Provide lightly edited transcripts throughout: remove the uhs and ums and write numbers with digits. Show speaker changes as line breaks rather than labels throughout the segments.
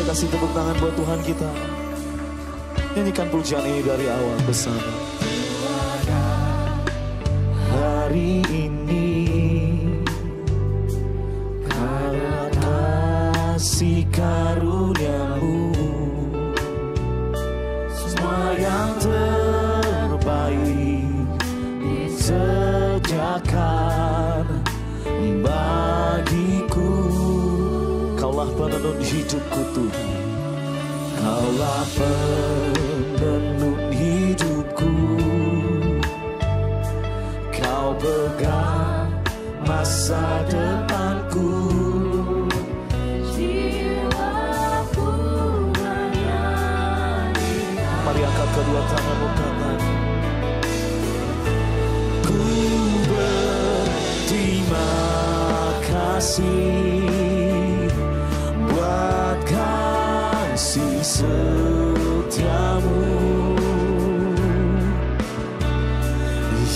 Boleh kasih tepuk tangan buat Tuhan kita. Nyanyikan pujian ini dari awal bersama. Hari ini karena kasih karunia-Mu, semua yang terbaik disediakan bagiku. Kaulah penenun hidupku Tuhan, Kaulah penenun hidupku. Kau pegang masa depanku. Jiwaku menyanyikan. Mari angkat kedua tanganmu kanan. Ku berterima kasih buat kasih setiamu.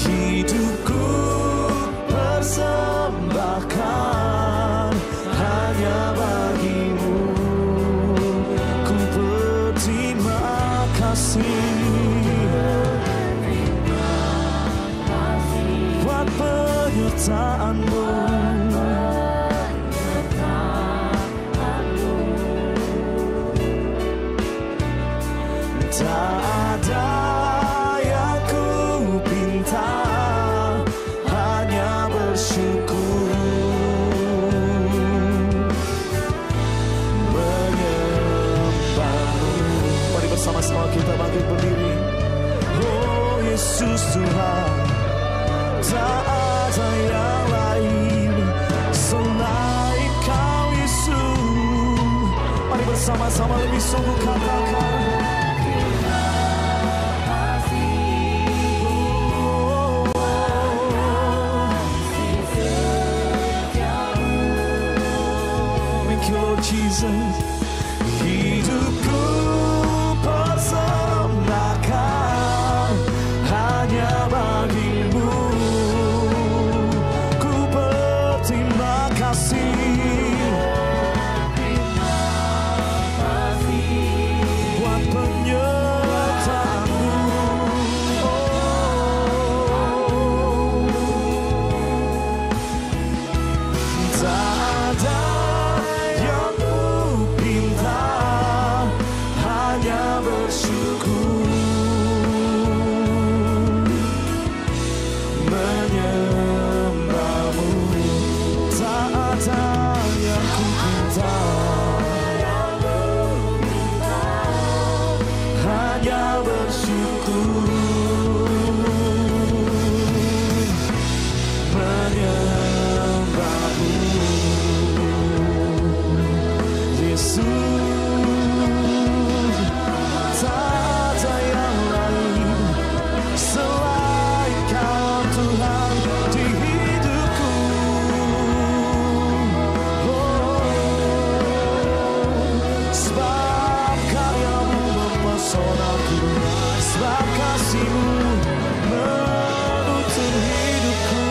Hidupku persembahkan hanya bagimu. Ku berterima kasih buat penyertaan-Mu. Tak ada yang ku pinta, hanya bersyukur menyembah-Mu. Mari bersama-sama kita bangkit berdiri. Oh Yesus Tuhan, tak ada yang lain selain Kau Yesus. Mari bersama-sama lebih sungguh katakan. Jesus, hidupku persembahkan hanya bagimu. Ku berterima kasih buat penyertaan-Mu. Tak ada bersyukur menyembah-Mu. Tak ada yang ku pinta, hanya bersyukur menyembah-Mu. Yesus, sebab kasih-Mu menuntun hidupku.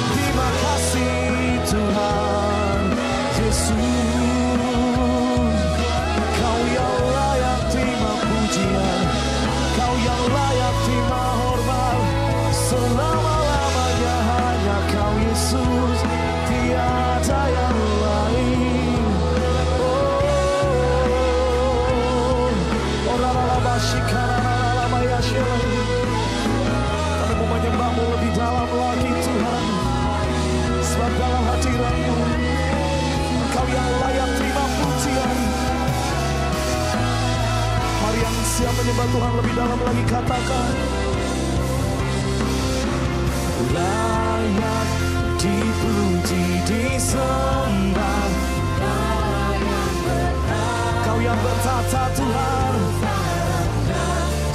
Terima kasih Tuhan Yesus, Kau yang layak terima pujian, Kau yang layak terima hormat. Selama-lamanya hanya Kau Yesus, tiada yang lain. Kami mau menyembah-Mu lebih dalam lagi Tuhan, sebab dalam hadirat-Mu Kau yang layak terima pujian. Mari yang siap menyembah Tuhan lebih dalam lagi katakan. Layak dipuji, disembah, Kau yang bertata Tuhan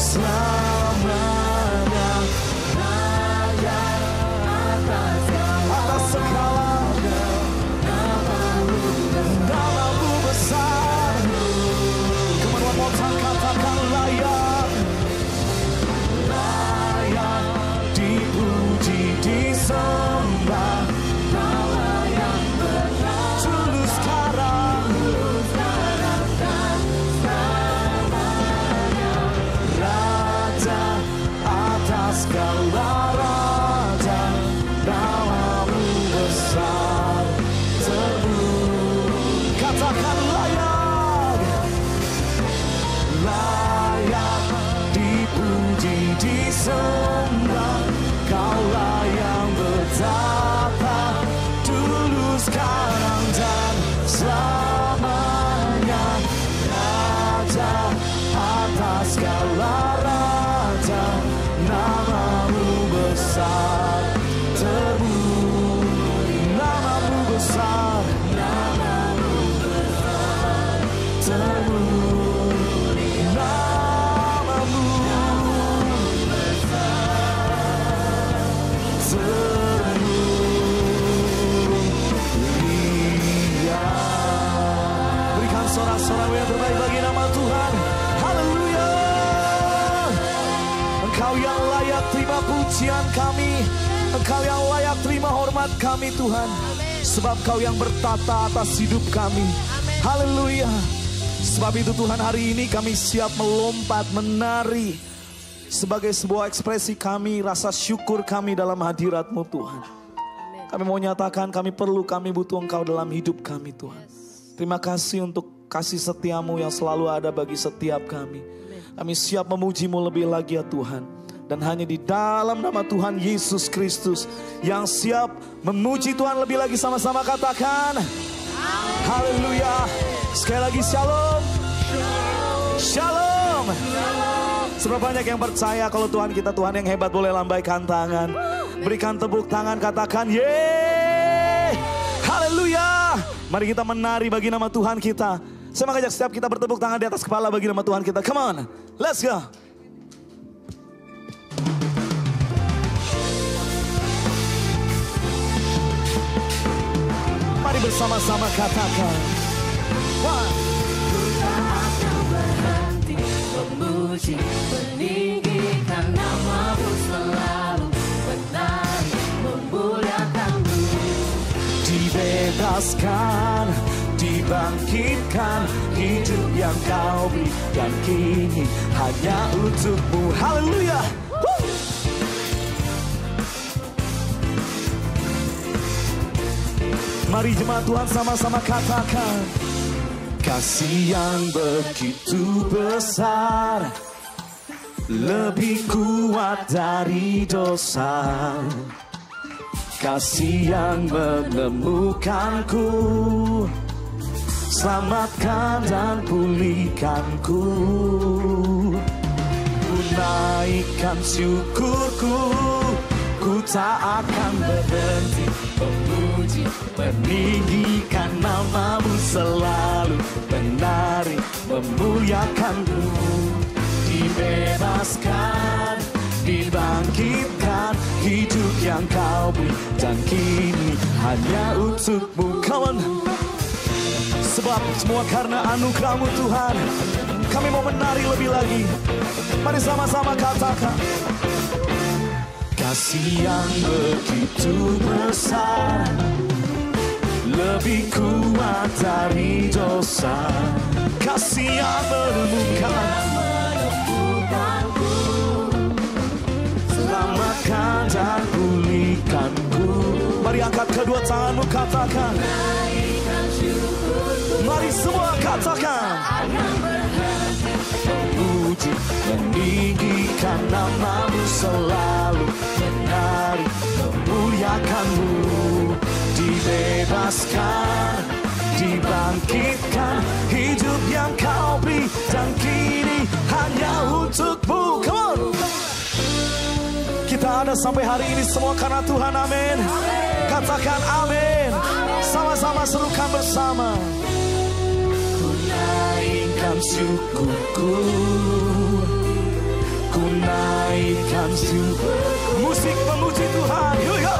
selamanya, atas segalanya. Nama-Mu besar. Come on, one more time, katakan layak. Engkaulah Raja, namamu besar, terpuji. Namamu besar, namamu besar, terpuji. Namamu besar, termulia. Berikan sorak-sorai yang terbaik bagi nama Tuhan. Haleluya. Engkau yang layak terima pujian kami, Engkau yang layak terima hormat kami Tuhan. Sebab Kau yang bertata atas hidup kami. Haleluya. Sebab itu Tuhan, hari ini kami siap melompat, menari sebagai sebuah ekspresi kami, rasa syukur kami dalam hadirat-Mu Tuhan. Kami mau nyatakan kami perlu, kami butuh Engkau dalam hidup kami Tuhan. Terima kasih untuk kasih setia-Mu yang selalu ada bagi setiap kami. Kami siap memuji-Mu lebih lagi ya Tuhan. Dan hanya di dalam nama Tuhan Yesus Kristus yang siap memuji Tuhan lebih lagi, sama-sama katakan haleluya. Sekali lagi shalom. Shalom. Seberapa banyak yang percaya kalau Tuhan kita Tuhan yang hebat? Boleh lambaikan tangan, berikan tepuk tangan, katakan yeay, haleluya. Mari kita menari bagi nama Tuhan kita. Saya mengajak setiap kita bertepuk tangan di atas kepala bagi nama Tuhan kita. Come on, let's go. Mari bersama-sama katakan, one.
Ku tak akan berhenti memuji, meninggikan nama-Mu selalu, menari memuliakan-Mu.
Dibebaskan, dibangkitkan, hidup yang Kau beri dan kini hanya untuk-Mu. Haleluya. Mari jemaat Tuhan sama-sama katakan, kasih yang begitu besar, lebih kuat dari dosa. Kasih yang menemukanku, selamatkan dan pulihkanku. Ku naikkan syukurku, ku tak akan berhenti memuji, meninggikan nama-Mu selalu, menari memuliakan-Mu. Dibebaskan, dibangkitkan, hidup yang Kau beri dan kini hanya untuk-Mu. Come on. Sebab semua karena anugerah-Mu Tuhan, kami mau menari lebih lagi. Mari sama-sama katakan, kasih yang begitu besar, lebih kuat dari dosa. Kasih yang menemukanku, selamatkan dan pulihkanku. Mari angkat kedua tanganmu, katakan, mari semua katakan, memuji, meninggikan nama-Mu selalu, menari memuliakan-Mu. Dibebaskan, dibangkitkan, hidup yang Kau beri dan kini hanya untuk-Mu. Come on. Kita ada sampai hari ini semua karena Tuhan, amin. Katakan amin. Sama-sama serukan bersama. Ku naikkan syukurku, ku naikkan syukurku. Musik memuji Tuhan. Here we go.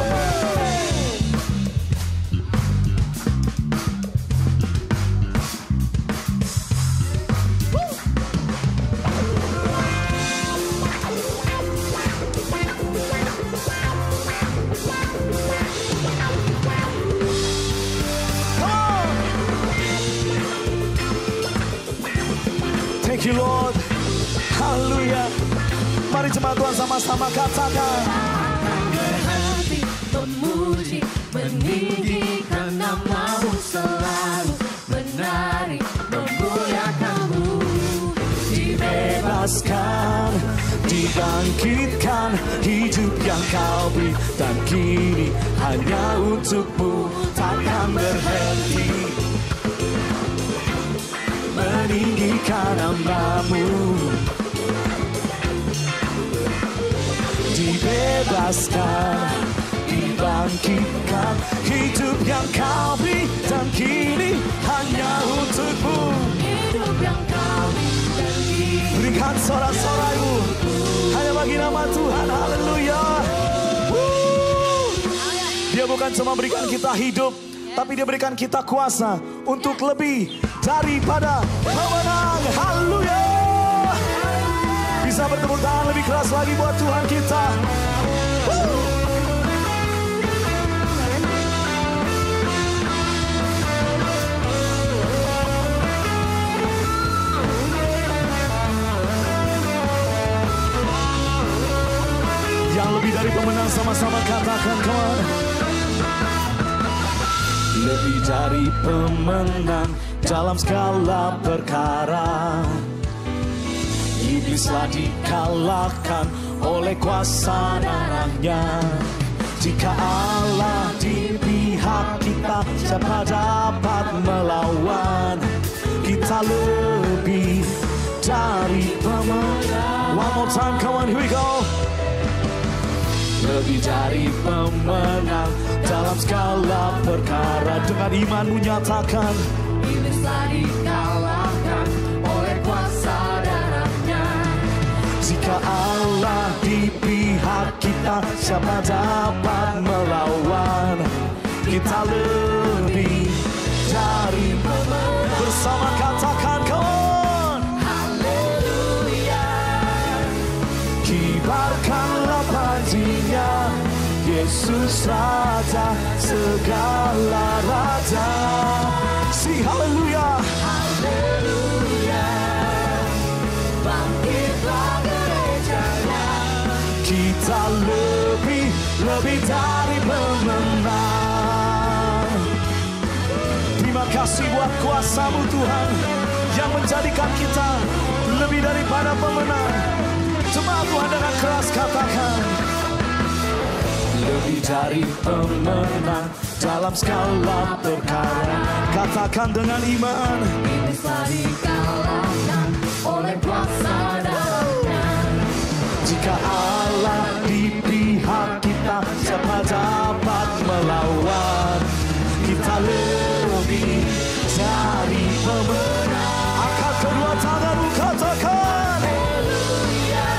Thank you Lord. Haleluya. Mari jemaat Tuhan sama-sama katakan,
Akan berhenti memuji, meninggikan nama-Mu selalu, menari memuliakan-Mu.
dibebaskan, dibangkitkan, hidup yang Kau beri dan kini hanya untuk-Mu, takkan berhenti meninggikan nama-Mu. dibebaskan, dibangkitkan. Hidup yang kau beri dan kini hanya untukmu.
Hidup yang kau beri dan kini
Berikan sorak-sorai-mu hanya bagi nama Tuhan. Haleluya. Dia bukan cuma berikan kita hidup, tapi dia berikan kita kuasa untuk lebih daripada pemenang. Haleluya. Bisa bertepuk tangan lebih keras lagi buat Tuhan kita. Yang lebih dari pemenang, sama-sama katakan, come on. Lebih dari pemenang dalam segala perkara. Iblislah dikalahkan oleh kuasa darahnya. Jika Allah di pihak kita, siapa dapat melawan? Kita lebih dari pemenang. One more time, come on, here we go. Lebih dari pemenang dalam segala perkara. Dengan imanmu nyatakan,
Iblislah dikalahkan oleh kuasa darahnya.
jika Allah di pihak kita, siapa dapat melawan? Kita lebih dari pemenang. Bersama katakan, come on.
Haleluya.
Kibarkanlah panjinya, Yesus Raja segala raja. Sing haleluya.
Haleluya. Bangkitlah gerejanya.
Kita lebih dari pemenang. Terima kasih buat kuasa-Mu Tuhan yang menjadikan kita lebih daripada pemenang. Coba Tuhan dengan keras katakan, lebih dari pemenang dalam segala perkara. Katakan dengan iman,
Iblislah dikalahkan oleh kuasa darahnya.
jika Allah di pihak kita, siapa dapat melawan? Kita lebih dari pemenang. Angkat kedua tanganmu, katakan,
Haleluya.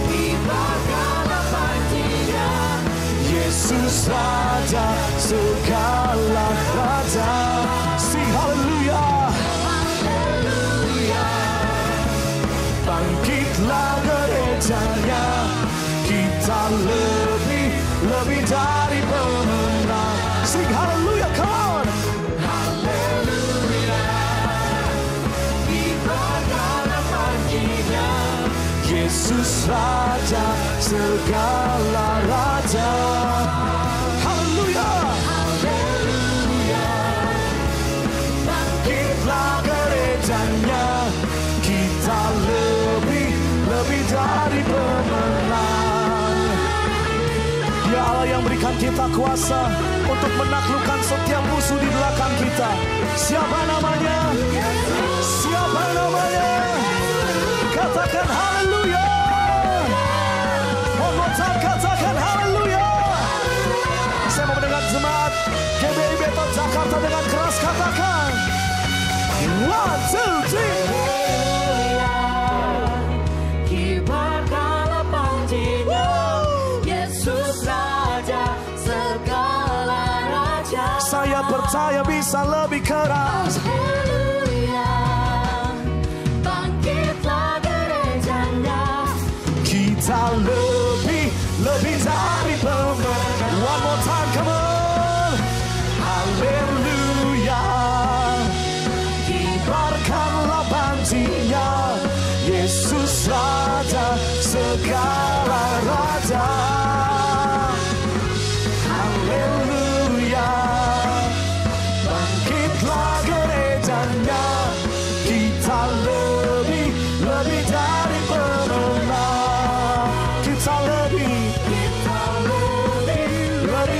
Kibarkanlah panjinya.
Yesus Raja segala raja. Sing haleluya.
Haleluya.
Bangkitlah gerejanya. Kita lebih dari pemenang. Sing haleluya, come on.
Haleluya. Kibarkanlah panjinya.
Yesus Raja segala raja. Haleluya.
Haleluya.
Bangkitlah gerejanya. Kita lebih dari pemenang. Dia Allah yang berikan kita kuasa untuk menaklukkan setiap musuh di belakang kita. Siapa namanya? Siapa namanya? Katakan haleluya. One more time, katakan haleluya. Saya mau mendengar jemaat GBI Beton Jakarta dengan keras katakan, 1, 2, 3.
Kibarkanlah panjinya. Yesus Raja segala raja.
Saya percaya bisa lebih keras.
Haleluya. Bangkitlah gerejanya.
Kita lebih dari pemenang. One more time, come on. Haleluya. Kibarkanlah panjinya. Yesus Raja segala raja. Haleluya. Bangkitlah gerejanya. Kita lebih dari pemenang. Kita lebih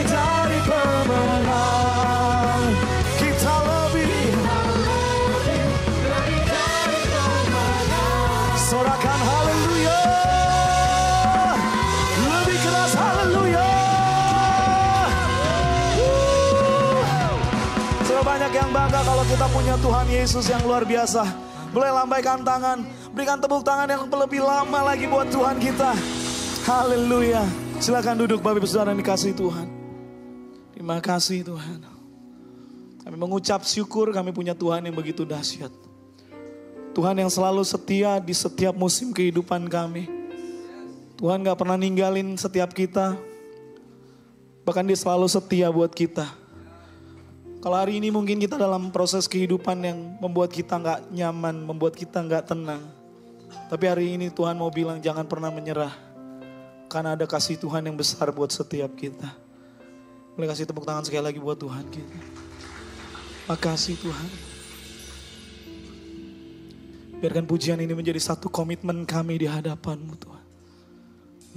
dari pemenang. Kita lebih sorakan haleluya. yang bangga kalau kita punya Tuhan Yesus yang luar biasa. Boleh lambaikan tangan, berikan tepuk tangan yang lebih lama lagi buat Tuhan kita. Haleluya. Silakan duduk Bapak Ibu Saudara yang dikasihi Tuhan. Terima kasih Tuhan. Kami mengucap syukur kami punya Tuhan yang begitu dahsyat. Tuhan yang selalu setia di setiap musim kehidupan kami. Tuhan gak pernah ninggalin setiap kita. Bahkan dia selalu setia buat kita. Kalau hari ini mungkin kita dalam proses kehidupan yang membuat kita gak nyaman, membuat kita gak tenang. Tapi hari ini Tuhan mau bilang jangan pernah menyerah. Karena ada kasih Tuhan yang besar buat setiap kita. Boleh kasih tepuk tangan sekali lagi buat Tuhan kita. Makasih Tuhan. Biarkan pujian ini menjadi satu komitmen kami di hadapan-Mu Tuhan.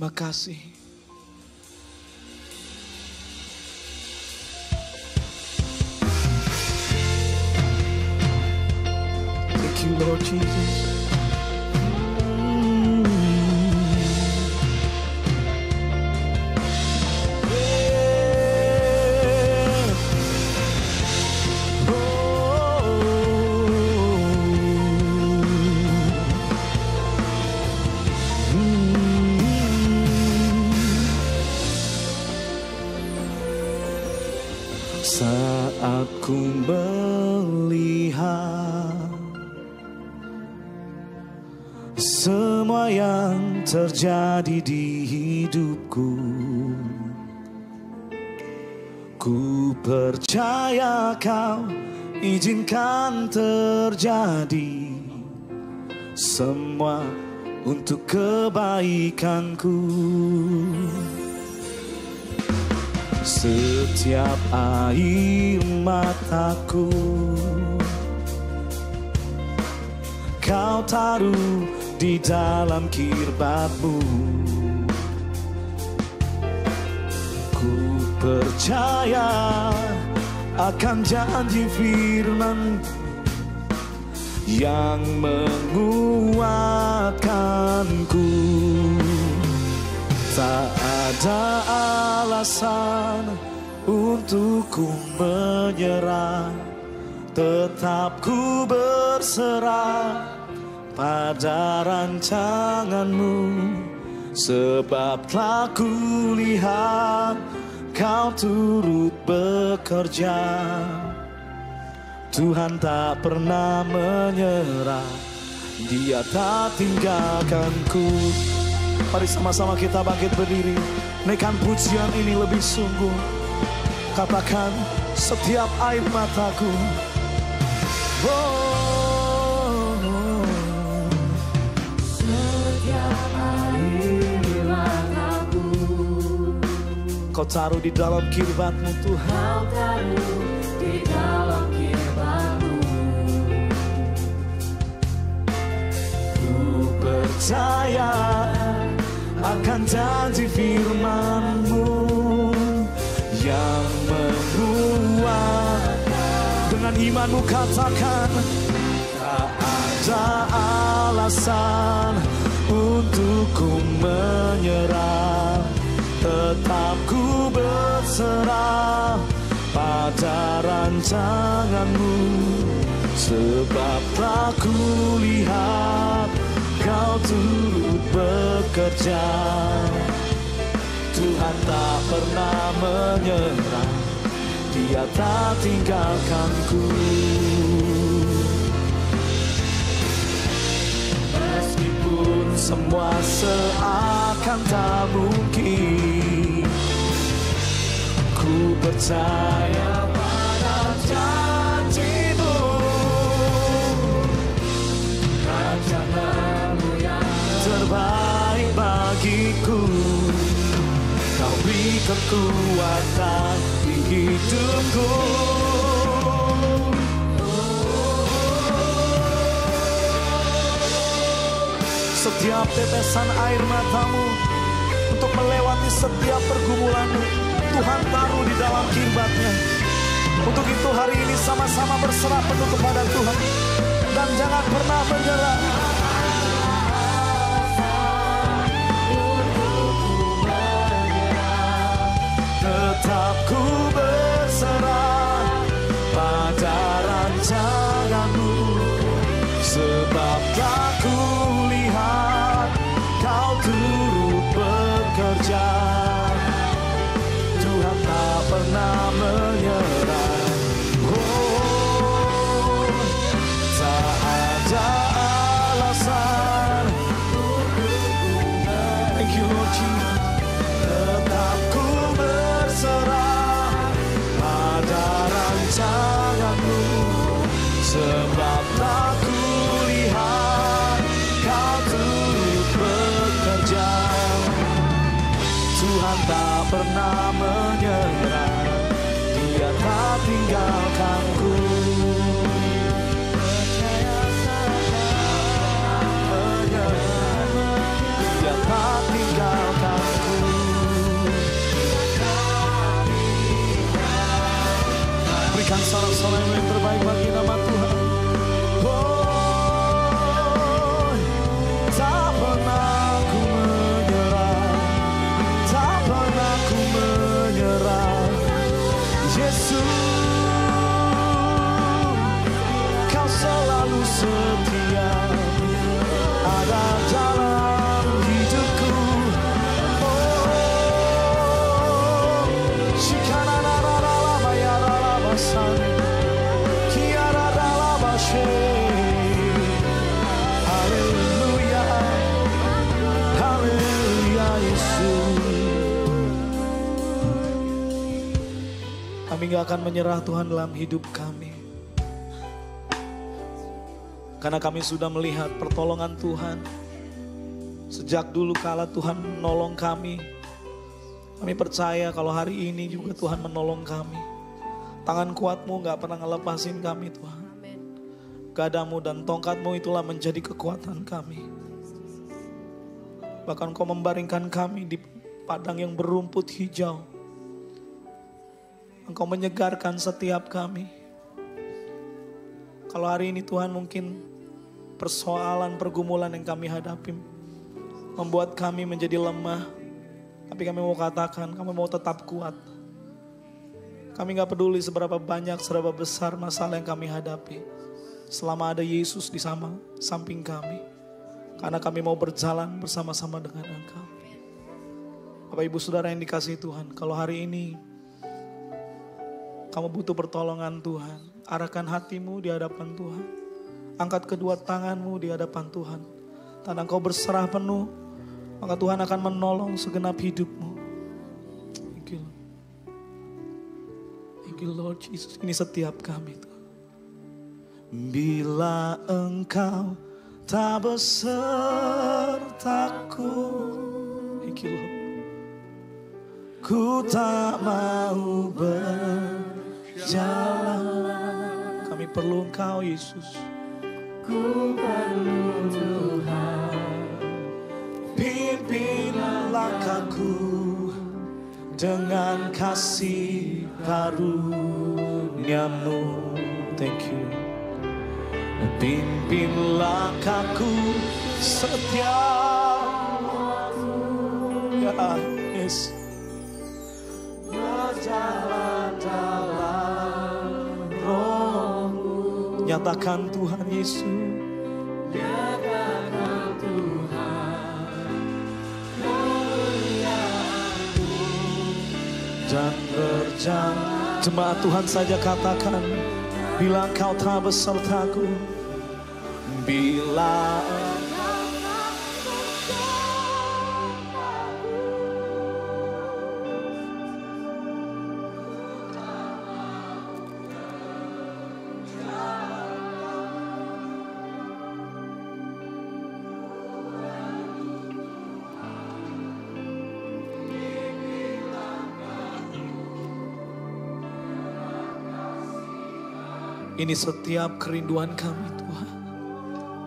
Makasih. Thank you Lord Jesus. Saat ku melihat semua yang terjadi di hidupku, ku percaya Kau izinkan terjadi semua untuk kebaikanku. Setiap air mataku Kau taruh di dalam kirbat-Mu. Ku percaya akan janji firman yang menguatkanku. Tak ada alasan untuk ku menyerah, tetap ku berserah pada rancangan-Mu. Sebab telah ku lihat Kau turut bekerja. Tuhan tak pernah menyerah, Dia tak tinggalkanku. Mari sama-sama kita bangkit berdiri, naikkan pujian ini lebih sungguh. Katakan setiap air mataku,
Setiap air mataku
Kau taruh di dalam kirbat-Mu Tuhan.
Kau taruh di dalam kirbat-Mu.
Ku percaya akan janji firman-Mu yang menguat. Dengan imanmu katakan, tak ada alasan untuk ku menyerah, tetap ku berserah pada rancangan-Mu. Sebab telah ku lihat Kau turut bekerja. Tuhan tak pernah menyerah, Dia tak tinggalkanku. Meskipun semua seakan tak mungkin, ku percaya pada janji-Mu. Rencana-Mu yang terbaik bagiku. Kau beri kekuatan di hidupku. Setiap tetesan air matamu untuk melewati setiap pergumulanmu, Tuhan taruh di dalam kirbat-Nya. Untuk itu hari ini sama-sama berserah penuh kepada Tuhan. Dan jangan pernah menyerah. Tetap ku berserah pada tak kulihat kau turut bekerja. Tuhan tak pernah menyerah. Oh, tak ada alasan. Thank you Lord Jesus. Tetap ku berserah pada rancangan-Mu, sebab tak kulihat kau turut bekerja. Tuhan tak pernah menyerah, Dia tak tinggalkanku. Percaya saja, menyerah, Dia tak tinggalkanku. Berikan salam-salam yang terbaik bagi nama Tuhan. Oh, tak pernah ku menyerah, tak pernah ku menyerah. Yesus, Kau selalu setia ada dalam hidupku. Oh, shikananararalabayaralabasan, kiaradalabashe. Haleluya, haleluya Yesus. Kami gak akan menyerah Tuhan dalam hidup kami, karena kami sudah melihat pertolongan Tuhan. Sejak dulu kala Tuhan menolong kami. Kami percaya kalau hari ini juga Tuhan menolong kami. Tangan kuat-Mu gak pernah ngelepasin kami Tuhan. Gadamu dan tongkat-Mu itulah menjadi kekuatan kami. Bahkan Kau membaringkan kami di padang yang berumput hijau. Engkau menyegarkan setiap kami. Kalau hari ini Tuhan mungkin persoalan, pergumulan yang kami hadapi membuat kami menjadi lemah, tapi kami mau katakan, kami mau tetap kuat. Kami gak peduli seberapa banyak, seberapa besar masalah yang kami hadapi, selama ada Yesus di samping kami. Karena kami mau berjalan bersama-sama dengan Engkau. Bapak Ibu Saudara yang dikasihi Tuhan, kalau hari ini kamu butuh pertolongan Tuhan, arahkan hatimu di hadapan Tuhan. Angkat kedua tanganmu di hadapan Tuhan. Dan engkau berserah penuh, maka Tuhan akan menolong segenap hidupmu. Thank you, thank you Lord Jesus. Ini setiap kami Tuhan. Bila Engkau tak besertaku, thank you Lord, ku tak mau berjalan. Kami perlu Engkau Yesus. Ku perlu Tuhan. Pimpin langkahku dengan kasih karunia-Mu. Thank you. Pimpin langkahku setiap waktu. Ya, yes. Berjalan dalam Roh-Mu. Nyatakan Tuhan Yesus. Nyatakan Tuhan kemuliaan-Mu. Dan berjalan. Jemaat Tuhan saja katakan, bila Engkau tak besertaku, bila ini setiap kerinduan kami Tuhan.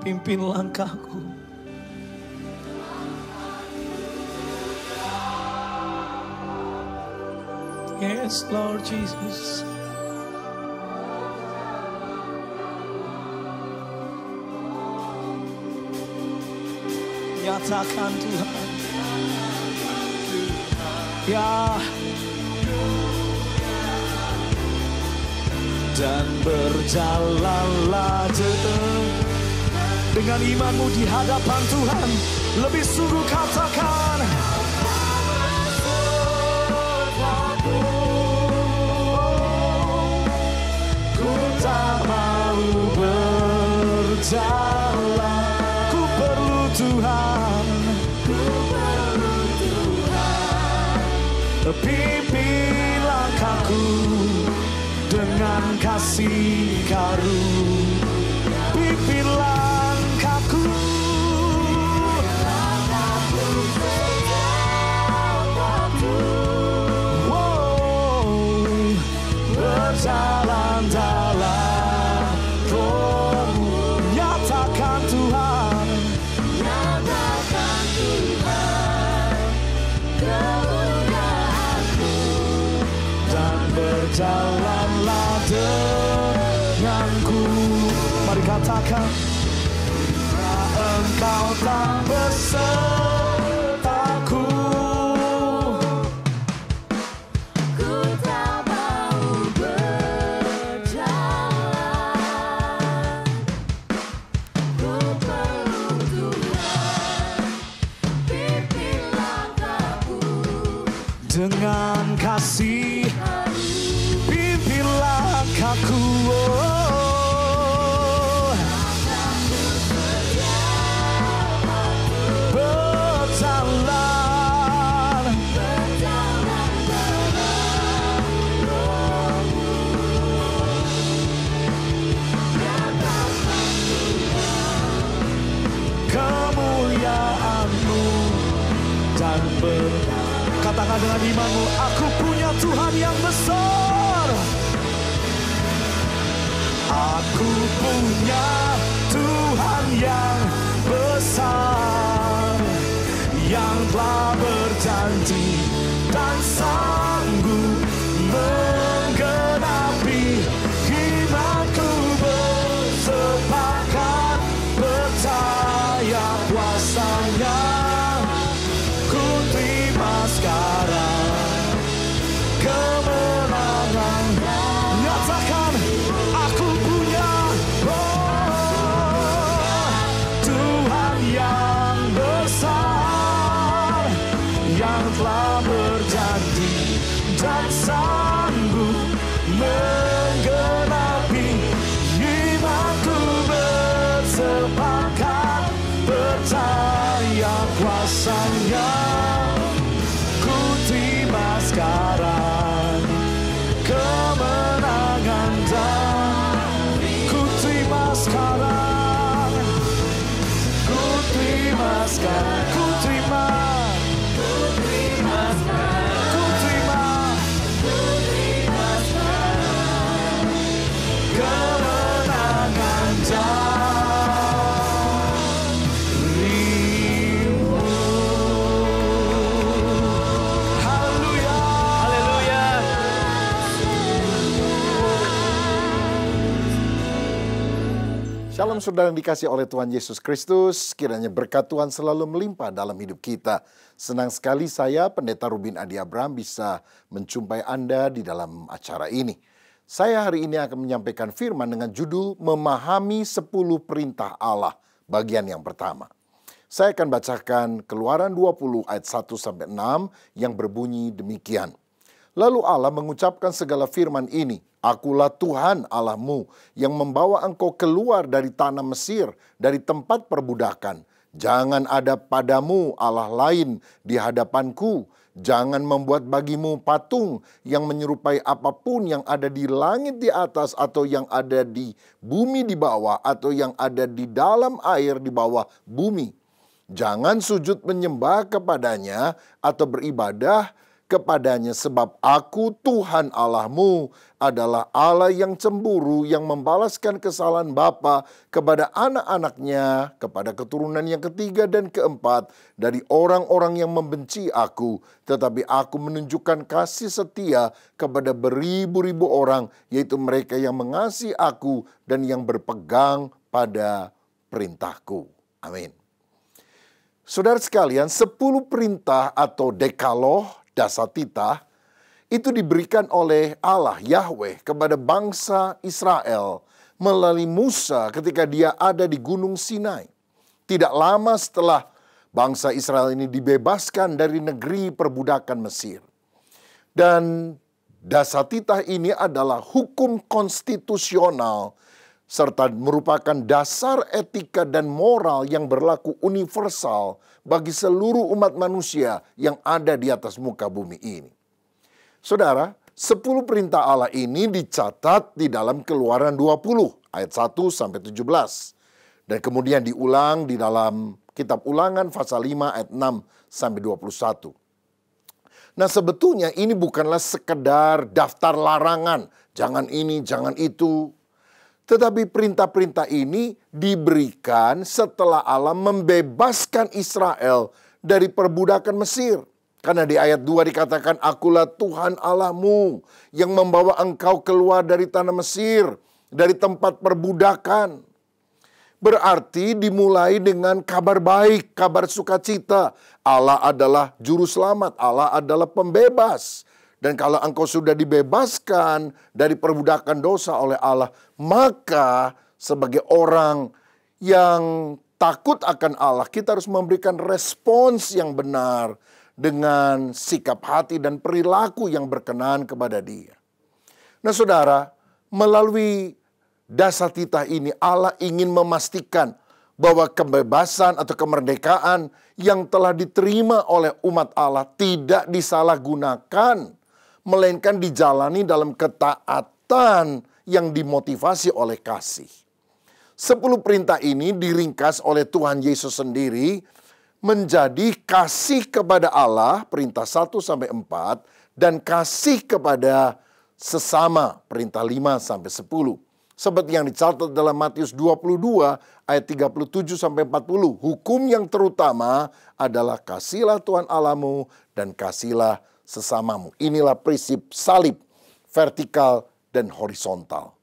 Pimpin langkahku. Yes Lord Jesus. Nyatakan Tuhan. Ya. Dan berjalanlah Dengan imanmu di hadapan Tuhan, lebih sungguh katakan, ku tak mau berjalan, ku perlu Tuhan, pimpin langkahku dengan kasih karunia, pimpin langkahku, berjalan dalam roh-Mu. Nyatakan Tuhan, dan berjalanlah denganku. Mari katakan, Engkau tak besertaku,
Ku tak mau berjalan, ku perlu Tuhan, pimpin langkahku
dengan kasih pimpin langkahku. Berjalan kemuliaan-Mu dan katakan dengan imanmu, aku punya Tuhan yang besar. Aku punya Tuhan yang besar, yang telah berjanji dan sanggup menggenapi. Imanku bersepakat percaya kuasa-Nya. Ku terima sekarang kemenangan. Nyatakan, aku punya Tuhan yang besar, yang telah berjanji dan sanggup menggenapi. Imanku bersepakat percaya kuasa-Nya. Ku terima sekarang kemenangan dan ku terima sekarang, ku terima sekarang, ku terima, ku terima sekarang, ku terima, ku terima sekarang kemenangan darimu. Haleluya, haleluya.
Shalom saudara yang dikasihi oleh Tuhan Yesus Kristus, kiranya berkat Tuhan selalu melimpah dalam hidup kita. Senang sekali saya, Pendeta Rubin Adi Abraham, bisa menjumpai Anda di dalam acara ini. Saya hari ini akan menyampaikan firman dengan judul Memahami 10 Perintah Allah, bagian yang pertama. Saya akan bacakan Keluaran 20 ayat 1-6 yang berbunyi demikian. Lalu Allah mengucapkan segala firman ini, Akulah Tuhan Allahmu yang membawa engkau keluar dari tanah Mesir, dari tempat perbudakan. Jangan ada padamu Allah lain di hadapanku. Jangan membuat bagimu patung yang menyerupai apapun yang ada di langit di atas, atau yang ada di bumi di bawah, atau yang ada di dalam air di bawah bumi. Jangan sujud menyembah kepadanya atau beribadah kepadanya, sebab aku Tuhan Allahmu adalah Allah yang cemburu, yang membalaskan kesalahan bapa kepada anak-anaknya, kepada keturunan yang ketiga dan keempat dari orang-orang yang membenci aku. Tetapi aku menunjukkan kasih setia kepada beribu-ribu orang, yaitu mereka yang mengasihi aku dan yang berpegang pada perintahku. Amin. Saudara sekalian, 10 perintah atau dekaloh, dasatita, itu diberikan oleh Allah Yahweh kepada bangsa Israel melalui Musa ketika dia ada di Gunung Sinai. Tidak lama setelah bangsa Israel ini dibebaskan dari negeri perbudakan Mesir. Dan Dasatitah ini adalah hukum konstitusional serta merupakan dasar etika dan moral yang berlaku universal bagi seluruh umat manusia yang ada di atas muka bumi ini. Saudara, 10 perintah Allah ini dicatat di dalam Keluaran 20 ayat 1 sampai 17 dan kemudian diulang di dalam Kitab Ulangan pasal 5 ayat 6 sampai 21. Nah, sebetulnya ini bukanlah sekedar daftar larangan, jangan ini, jangan itu. Tetapi perintah-perintah ini diberikan setelah Allah membebaskan Israel dari perbudakan Mesir. Karena di ayat 2 dikatakan, "Akulah Tuhan Allahmu yang membawa engkau keluar dari tanah Mesir, dari tempat perbudakan." Berarti dimulai dengan kabar baik, kabar sukacita. Allah adalah juru selamat, Allah adalah pembebas. Dan kalau engkau sudah dibebaskan dari perbudakan dosa oleh Allah, maka sebagai orang yang takut akan Allah, kita harus memberikan respons yang benar dengan sikap hati dan perilaku yang berkenan kepada Dia. Nah, saudara, melalui Dasatitah ini Allah ingin memastikan bahwa kebebasan atau kemerdekaan yang telah diterima oleh umat Allah tidak disalahgunakan, melainkan dijalani dalam ketaatan yang dimotivasi oleh kasih. 10 perintah ini diringkas oleh Tuhan Yesus sendiri menjadi kasih kepada Allah, perintah 1 sampai 4, dan kasih kepada sesama, perintah 5 sampai 10. Seperti yang dicatat dalam Matius 22 ayat 37 sampai 40. Hukum yang terutama adalah kasihlah Tuhan Allahmu dan kasihlah sesamamu. Inilah prinsip salib, vertikal dan horizontal.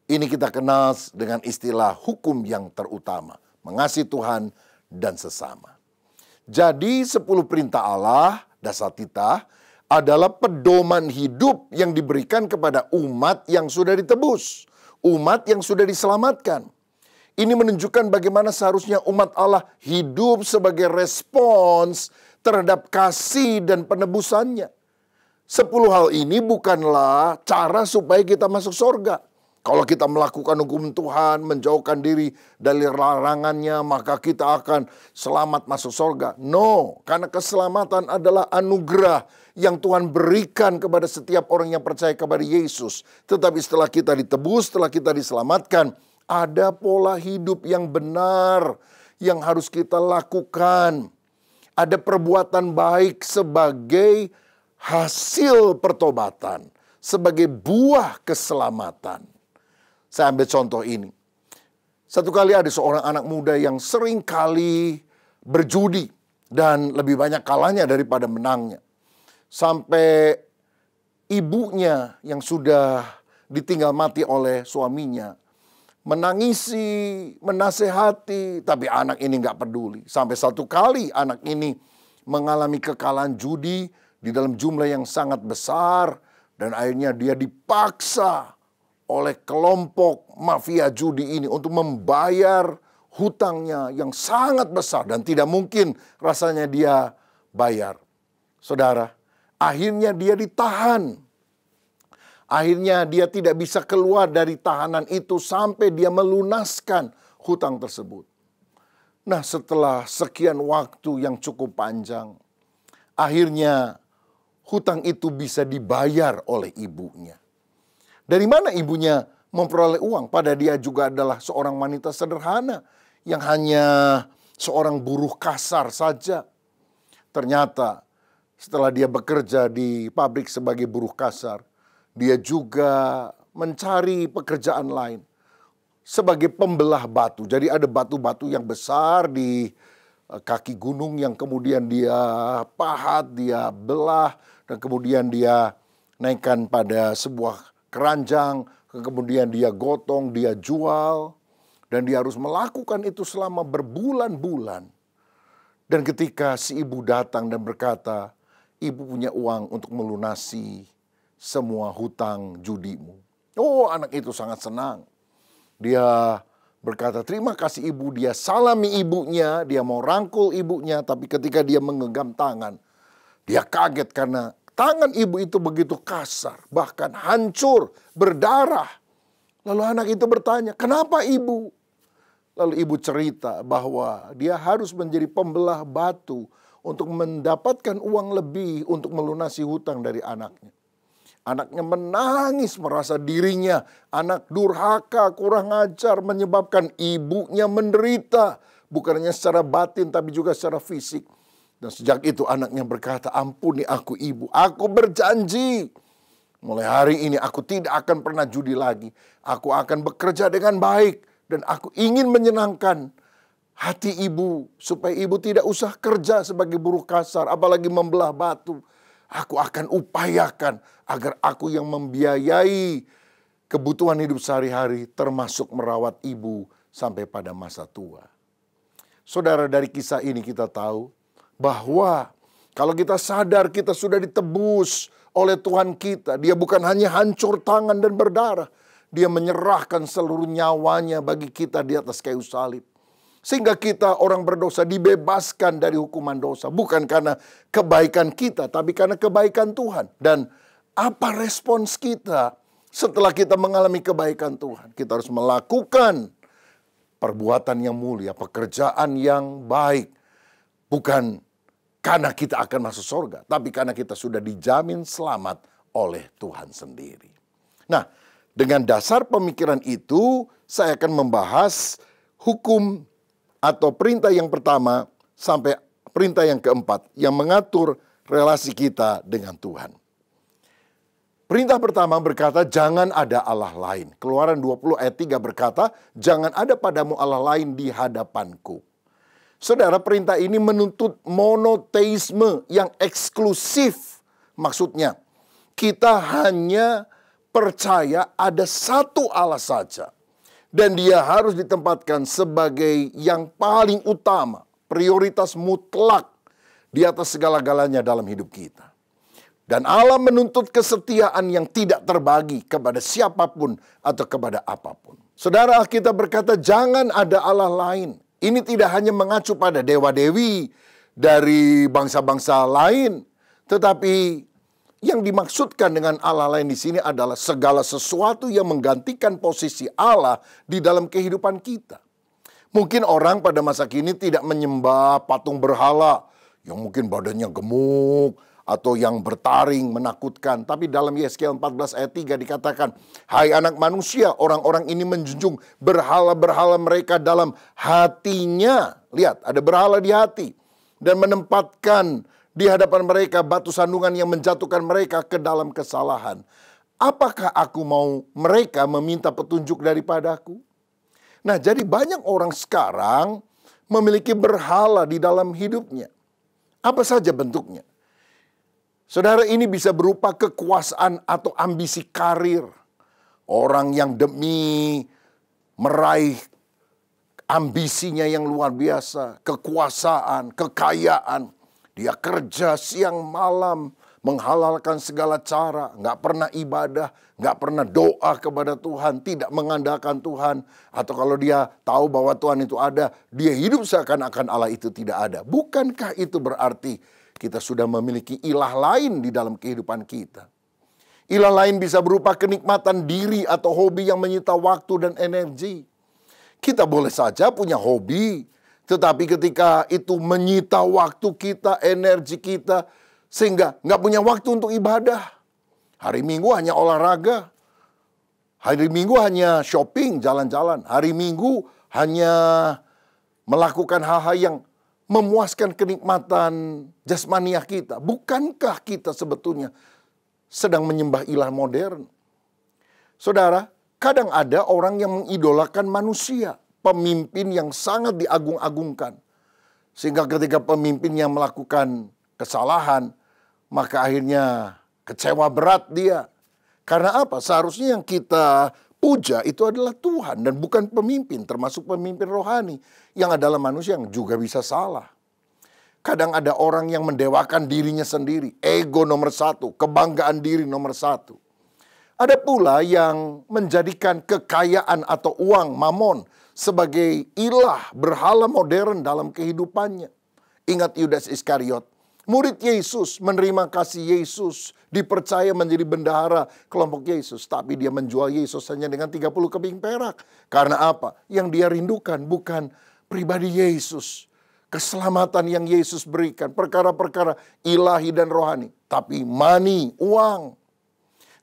Ini kita kenal dengan istilah hukum yang terutama. Mengasihi Tuhan dan sesama. Jadi 10 perintah Allah, Dasatitah, adalah pedoman hidup yang diberikan kepada umat yang sudah ditebus. Umat yang sudah diselamatkan. Ini menunjukkan bagaimana seharusnya umat Allah hidup sebagai respons terhadap kasih dan penebusannya. 10 hal ini bukanlah cara supaya kita masuk surga. Kalau kita melakukan hukum Tuhan, menjauhkan diri dari larangannya, maka kita akan selamat masuk surga. No, karena keselamatan adalah anugerah yang Tuhan berikan kepada setiap orang yang percaya kepada Yesus. Tetapi setelah kita ditebus, setelah kita diselamatkan, ada pola hidup yang benar yang harus kita lakukan. Ada perbuatan baik sebagai hasil pertobatan, sebagai buah keselamatan. Saya ambil contoh ini. Satu kali ada seorang anak muda yang sering kali berjudi dan lebih banyak kalahnya daripada menangnya. Sampai ibunya yang sudah ditinggal mati oleh suaminya menangisi, menasehati, tapi anak ini nggak peduli. Sampai satu kali anak ini mengalami kekalahan judi di dalam jumlah yang sangat besar dan akhirnya dia dipaksa oleh kelompok mafia judi ini untuk membayar hutangnya yang sangat besar dan tidak mungkin rasanya dia bayar. Saudara, akhirnya dia ditahan. Akhirnya dia tidak bisa keluar dari tahanan itu sampai dia melunaskan hutang tersebut. Nah, setelah sekian waktu yang cukup panjang, akhirnya hutang itu bisa dibayar oleh ibunya. Dari mana ibunya memperoleh uang? Padahal dia juga adalah seorang wanita sederhana yang hanya seorang buruh kasar saja. Ternyata setelah dia bekerja di pabrik sebagai buruh kasar, dia juga mencari pekerjaan lain sebagai pembelah batu. Jadi ada batu-batu yang besar di kaki gunung yang kemudian dia pahat, dia belah, dan kemudian dia naikkan pada sebuah keranjang, kemudian dia gotong, dia jual, dan dia harus melakukan itu selama berbulan-bulan. Dan ketika si ibu datang dan berkata, "Ibu punya uang untuk melunasi semua hutang judimu." Oh, anak itu sangat senang. Dia berkata, terima kasih ibu. Dia salami ibunya, dia mau rangkul ibunya. Tapi ketika dia menggenggam tangan, dia kaget karena tangan ibu itu begitu kasar, bahkan hancur, berdarah. Lalu anak itu bertanya, kenapa ibu? Lalu ibu cerita bahwa dia harus menjadi pembelah batu untuk mendapatkan uang lebih untuk melunasi hutang dari anaknya. Anaknya menangis merasa dirinya anak durhaka, kurang ajar, menyebabkan ibunya menderita. Bukan hanya secara batin tapi juga secara fisik. Dan sejak itu anaknya berkata, ampuni aku ibu, aku berjanji. Mulai hari ini aku tidak akan pernah judi lagi. Aku akan bekerja dengan baik. Dan aku ingin menyenangkan hati ibu. Supaya ibu tidak usah kerja sebagai buruh kasar. Apalagi membelah batu. Aku akan upayakan agar aku yang membiayai kebutuhan hidup sehari-hari. Termasuk merawat ibu sampai pada masa tua. Saudara, dari kisah ini kita tahu bahwa kalau kita sadar kita sudah ditebus oleh Tuhan kita. Dia bukan hanya hancur tangan dan berdarah. Dia menyerahkan seluruh nyawanya bagi kita di atas kayu salib. Sehingga kita orang berdosa dibebaskan dari hukuman dosa. Bukan karena kebaikan kita, tapi karena kebaikan Tuhan. Dan apa respons kita setelah kita mengalami kebaikan Tuhan? Kita harus melakukan perbuatan yang mulia, pekerjaan yang baik. Bukan karena kita akan masuk surga, tapi karena kita sudah dijamin selamat oleh Tuhan sendiri. Nah, dengan dasar pemikiran itu, saya akan membahas hukum atau perintah yang pertama sampai perintah yang keempat yang mengatur relasi kita dengan Tuhan. Perintah pertama berkata, jangan ada Allah lain. Keluaran 20 ayat 3 berkata, jangan ada padamu Allah lain di hadapanku. Saudara, perintah ini menuntut monoteisme yang eksklusif. Maksudnya, kita hanya percaya ada satu Allah saja. Dan dia harus ditempatkan sebagai yang paling utama. Prioritas mutlak di atas segala-galanya dalam hidup kita. Dan Allah menuntut kesetiaan yang tidak terbagi kepada siapapun atau kepada apapun. Saudara, kita berkata jangan ada Allah lain. Ini tidak hanya mengacu pada dewa-dewi dari bangsa-bangsa lain. Tetapi yang dimaksudkan dengan Allah lain di sini adalah segala sesuatu yang menggantikan posisi Allah di dalam kehidupan kita. Mungkin orang pada masa kini tidak menyembah patung berhala yang mungkin badannya gemuk atau yang bertaring menakutkan. Tapi dalam Yesaya 14 ayat 3 dikatakan, hai anak manusia, orang-orang ini menjunjung berhala-berhala mereka dalam hatinya. Lihat, ada berhala di hati. Dan menempatkan di hadapan mereka batu sandungan yang menjatuhkan mereka ke dalam kesalahan. Apakah aku mau mereka meminta petunjuk daripadaku? Nah, jadi banyak orang sekarang memiliki berhala di dalam hidupnya. Apa saja bentuknya? Saudara, ini bisa berupa kekuasaan atau ambisi karir. Orang yang demi meraih ambisinya yang luar biasa, kekuasaan, kekayaan, dia kerja siang malam, menghalalkan segala cara, nggak pernah ibadah, nggak pernah doa kepada Tuhan, tidak mengandalkan Tuhan. Atau kalau dia tahu bahwa Tuhan itu ada, dia hidup seakan-akan Allah itu tidak ada. Bukankah itu berarti kita sudah memiliki ilah lain di dalam kehidupan kita? Ilah lain bisa berupa kenikmatan diri atau hobi yang menyita waktu dan energi. Kita boleh saja punya hobi, tetapi ketika itu menyita waktu kita, energi kita, sehingga nggak punya waktu untuk ibadah. Hari Minggu hanya olahraga. Hari Minggu hanya shopping, jalan-jalan. Hari Minggu hanya melakukan hal-hal yang memuaskan kenikmatan jasmaniah kita. Bukankah kita sebetulnya sedang menyembah ilah modern? Saudara, kadang ada orang yang mengidolakan manusia. Pemimpin yang sangat diagung-agungkan. Sehingga ketika pemimpinnya melakukan kesalahan, maka akhirnya kecewa berat dia. Karena apa? Seharusnya yang kita puja itu adalah Tuhan dan bukan pemimpin, termasuk pemimpin rohani yang adalah manusia yang juga bisa salah. Kadang ada orang yang mendewakan dirinya sendiri, ego nomor satu, kebanggaan diri nomor satu. Ada pula yang menjadikan kekayaan atau uang, mamon, sebagai ilah berhala modern dalam kehidupannya. Ingat Yudas Iskariot, murid Yesus, menerima kasih Yesus, dipercaya menjadi bendahara kelompok Yesus. Tapi dia menjual Yesus hanya dengan 30 keping perak. Karena apa? Yang dia rindukan bukan pribadi Yesus, keselamatan yang Yesus berikan, perkara-perkara ilahi dan rohani, tapi money, uang.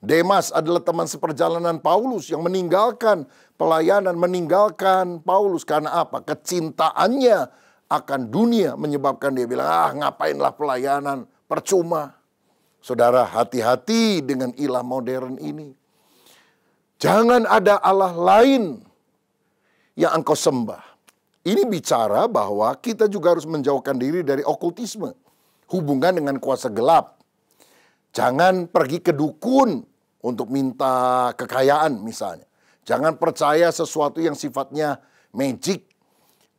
Demas adalah teman seperjalanan Paulus yang meninggalkan pelayanan, meninggalkan Paulus. Karena apa? Kecintaannya akan dunia menyebabkan dia bilang, ngapainlah pelayanan, percuma. Saudara, hati-hati dengan ilah modern ini. Jangan ada Allah lain yang engkau sembah. Ini bicara bahwa kita juga harus menjauhkan diri dari okultisme, hubungan dengan kuasa gelap. Jangan pergi ke dukun untuk minta kekayaan misalnya. Jangan percaya sesuatu yang sifatnya magic.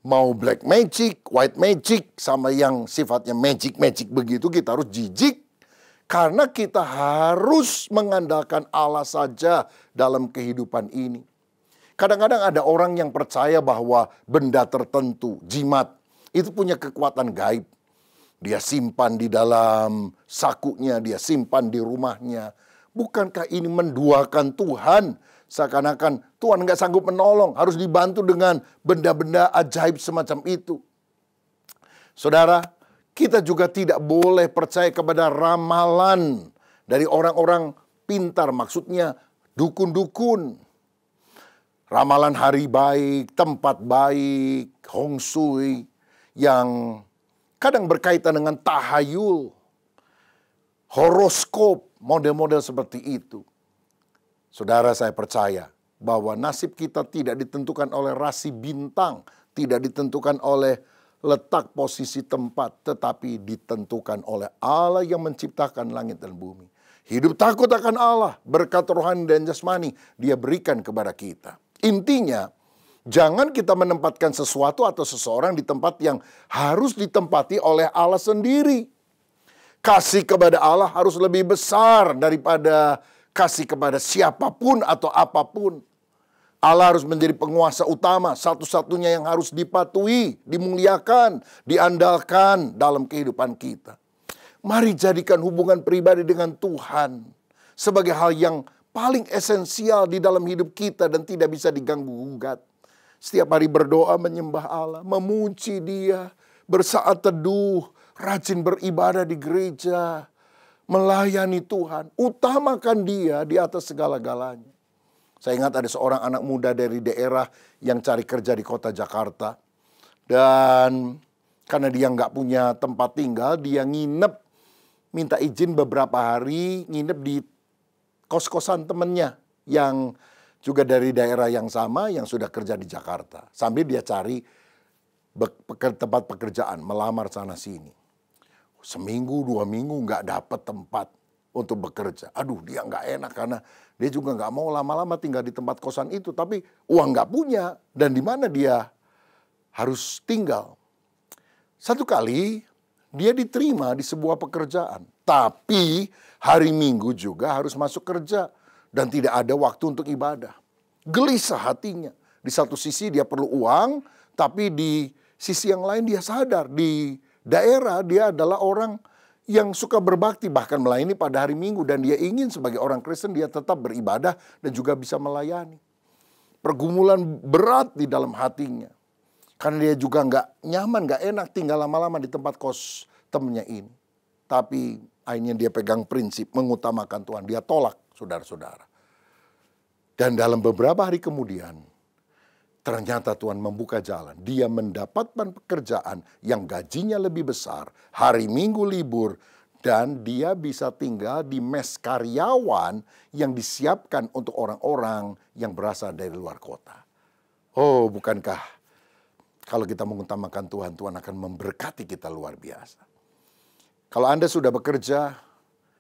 Mau black magic, white magic, sama yang sifatnya magic begitu, kita harus jijik. Karena kita harus mengandalkan Allah saja dalam kehidupan ini. Kadang-kadang ada orang yang percaya bahwa benda tertentu, jimat, itu punya kekuatan gaib. Dia simpan di dalam sakunya, dia simpan di rumahnya. Bukankah ini menduakan Tuhan? Seakan-akan Tuhan nggak sanggup menolong, harus dibantu dengan benda-benda ajaib semacam itu. Saudara, kita juga tidak boleh percaya kepada ramalan dari orang-orang pintar, maksudnya dukun-dukun. Ramalan hari baik, tempat baik, hong shui, yang kadang berkaitan dengan tahayul, horoskop, model-model seperti itu. Saudara, saya percaya bahwa nasib kita tidak ditentukan oleh rasi bintang, tidak ditentukan oleh letak posisi tempat, tetapi ditentukan oleh Allah yang menciptakan langit dan bumi. Hidup takut akan Allah, berkat rohani dan jasmani, Dia berikan kepada kita. Intinya, jangan kita menempatkan sesuatu atau seseorang di tempat yang harus ditempati oleh Allah sendiri. Kasih kepada Allah harus lebih besar daripada kasih kepada siapapun atau apapun. Allah harus menjadi penguasa utama, satu-satunya yang harus dipatuhi, dimuliakan, diandalkan dalam kehidupan kita. Mari jadikan hubungan pribadi dengan Tuhan sebagai hal yang paling esensial di dalam hidup kita dan tidak bisa diganggu-gugat. Setiap hari berdoa menyembah Allah, memuji Dia, bersaat teduh, rajin beribadah di gereja, melayani Tuhan, utamakan Dia di atas segala-galanya. Saya ingat ada seorang anak muda dari daerah yang cari kerja di kota Jakarta. Dan karena dia nggak punya tempat tinggal, dia nginep, minta izin beberapa hari, nginep di kos-kosan temennya yang juga dari daerah yang sama, yang sudah kerja di Jakarta. Sambil dia cari tempat pekerjaan, melamar sana-sini. Seminggu, 2 minggu nggak dapat tempat untuk bekerja. Aduh, dia nggak enak karena dia juga nggak mau lama-lama tinggal di tempat kosan itu. Tapi uang nggak punya dan di mana dia harus tinggal. Satu kali dia diterima di sebuah pekerjaan. Tapi hari Minggu juga harus masuk kerja dan tidak ada waktu untuk ibadah. Gelisah hatinya. Di satu sisi dia perlu uang, tapi di sisi yang lain dia sadar di daerah dia adalah orang yang suka berbakti, bahkan melayani pada hari Minggu. Dan dia ingin sebagai orang Kristen dia tetap beribadah dan juga bisa melayani. Pergumulan berat di dalam hatinya. Karena dia juga nggak nyaman, nggak enak tinggal lama-lama di tempat kos temennya ini. Tapi akhirnya dia pegang prinsip mengutamakan Tuhan. Dia tolak, saudara-saudara. Dan dalam beberapa hari kemudian, ternyata Tuhan membuka jalan. Dia mendapatkan pekerjaan yang gajinya lebih besar, hari Minggu libur, dan dia bisa tinggal di mes karyawan yang disiapkan untuk orang-orang yang berasal dari luar kota. Oh, bukankah kalau kita mengutamakan Tuhan, Tuhan akan memberkati kita luar biasa. Kalau Anda sudah bekerja,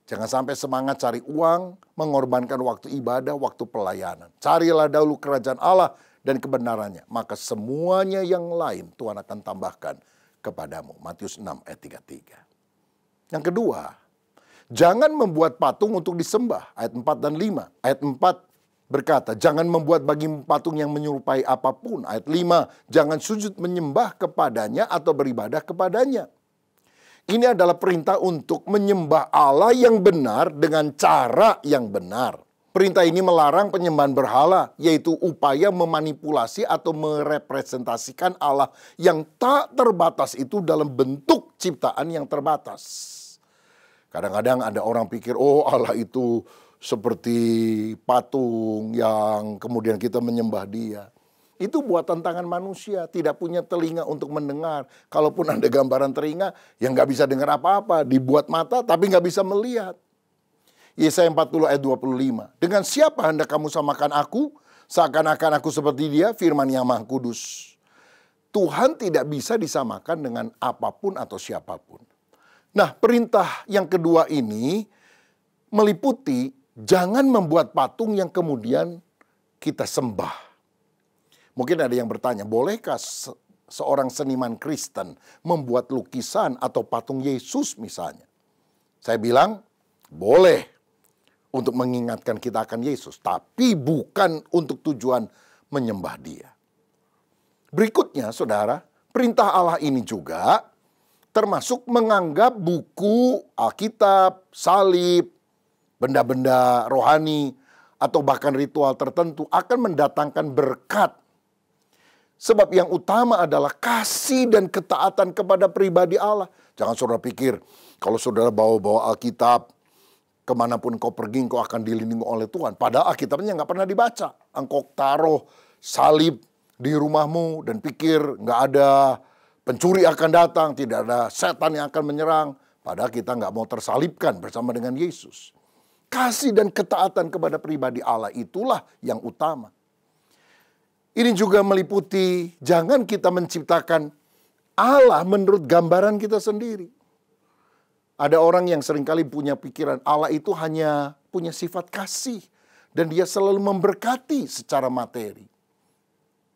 jangan sampai semangat cari uang, mengorbankan waktu ibadah, waktu pelayanan. Carilah dahulu kerajaan Allah dan kebenarannya, maka semuanya yang lain Tuhan akan tambahkan kepadamu. Matius 6 ayat 33. Yang kedua, Jangan membuat patung untuk disembah. Ayat 4 dan 5. Ayat 4 berkata, jangan membuat bagi patung yang menyerupai apapun. Ayat 5, jangan sujud menyembah kepadanya atau beribadah kepadanya. Ini adalah perintah untuk menyembah Allah yang benar dengan cara yang benar. Perintah ini melarang penyembahan berhala, yaitu upaya memanipulasi atau merepresentasikan Allah yang tak terbatas itu dalam bentuk ciptaan yang terbatas. Kadang-kadang ada orang pikir, oh Allah itu seperti patung yang kemudian kita menyembah dia. Itu buatan tangan manusia, tidak punya telinga untuk mendengar. Kalaupun ada gambaran telinga, yang nggak bisa dengar apa-apa. Dibuat mata tapi nggak bisa melihat. Yesaya 40 ayat 25. Dengan siapa hendak kamu samakan aku? Seakan-akan aku seperti dia, firman yang Maha Kudus. Tuhan tidak bisa disamakan dengan apapun atau siapapun. Nah, perintah yang kedua ini meliputi jangan membuat patung yang kemudian kita sembah. Mungkin ada yang bertanya, bolehkah seorang seniman Kristen membuat lukisan atau patung Yesus misalnya? Saya bilang, boleh untuk mengingatkan kita akan Yesus, tapi bukan untuk tujuan menyembah dia. Berikutnya, saudara, perintah Allah ini juga termasuk menganggap buku, Alkitab, salib, benda-benda rohani, atau bahkan ritual tertentu akan mendatangkan berkat. Sebab yang utama adalah kasih dan ketaatan kepada pribadi Allah. Jangan saudara pikir, kalau saudara bawa-bawa Alkitab, kemanapun kau pergi, kau akan dilindungi oleh Tuhan. Padahal Alkitabnya nggak pernah dibaca. Engkau taruh salib di rumahmu dan pikir nggak ada pencuri akan datang, tidak ada setan yang akan menyerang. Padahal kita nggak mau tersalibkan bersama dengan Yesus. Kasih dan ketaatan kepada pribadi Allah itulah yang utama. Ini juga meliputi jangan kita menciptakan Allah menurut gambaran kita sendiri. Ada orang yang seringkali punya pikiran Allah itu hanya punya sifat kasih. Dan dia selalu memberkati secara materi.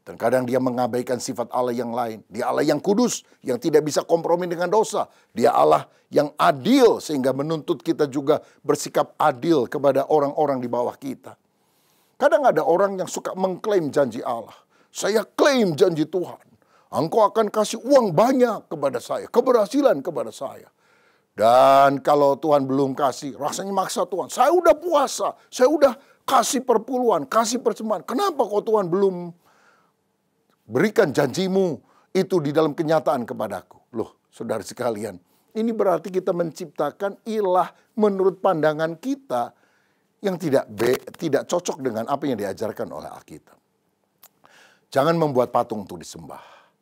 Dan kadang dia mengabaikan sifat Allah yang lain. Dia Allah yang kudus, yang tidak bisa kompromi dengan dosa. Dia Allah yang adil, sehingga menuntut kita juga bersikap adil kepada orang-orang di bawah kita. Kadang ada orang yang suka mengklaim janji Allah. Saya klaim janji Tuhan. Engkau akan kasih uang banyak kepada saya, keberhasilan kepada saya. Dan kalau Tuhan belum kasih, rasanya maksa Tuhan. Saya udah puasa, saya udah kasih perpuluhan, kasih persembahan. Kenapa kok Tuhan belum berikan janjimu itu di dalam kenyataan kepadaku? Loh, saudara sekalian, ini berarti kita menciptakan ilah menurut pandangan kita yang tidak cocok dengan apa yang diajarkan oleh Alkitab. Jangan membuat patung untuk disembah.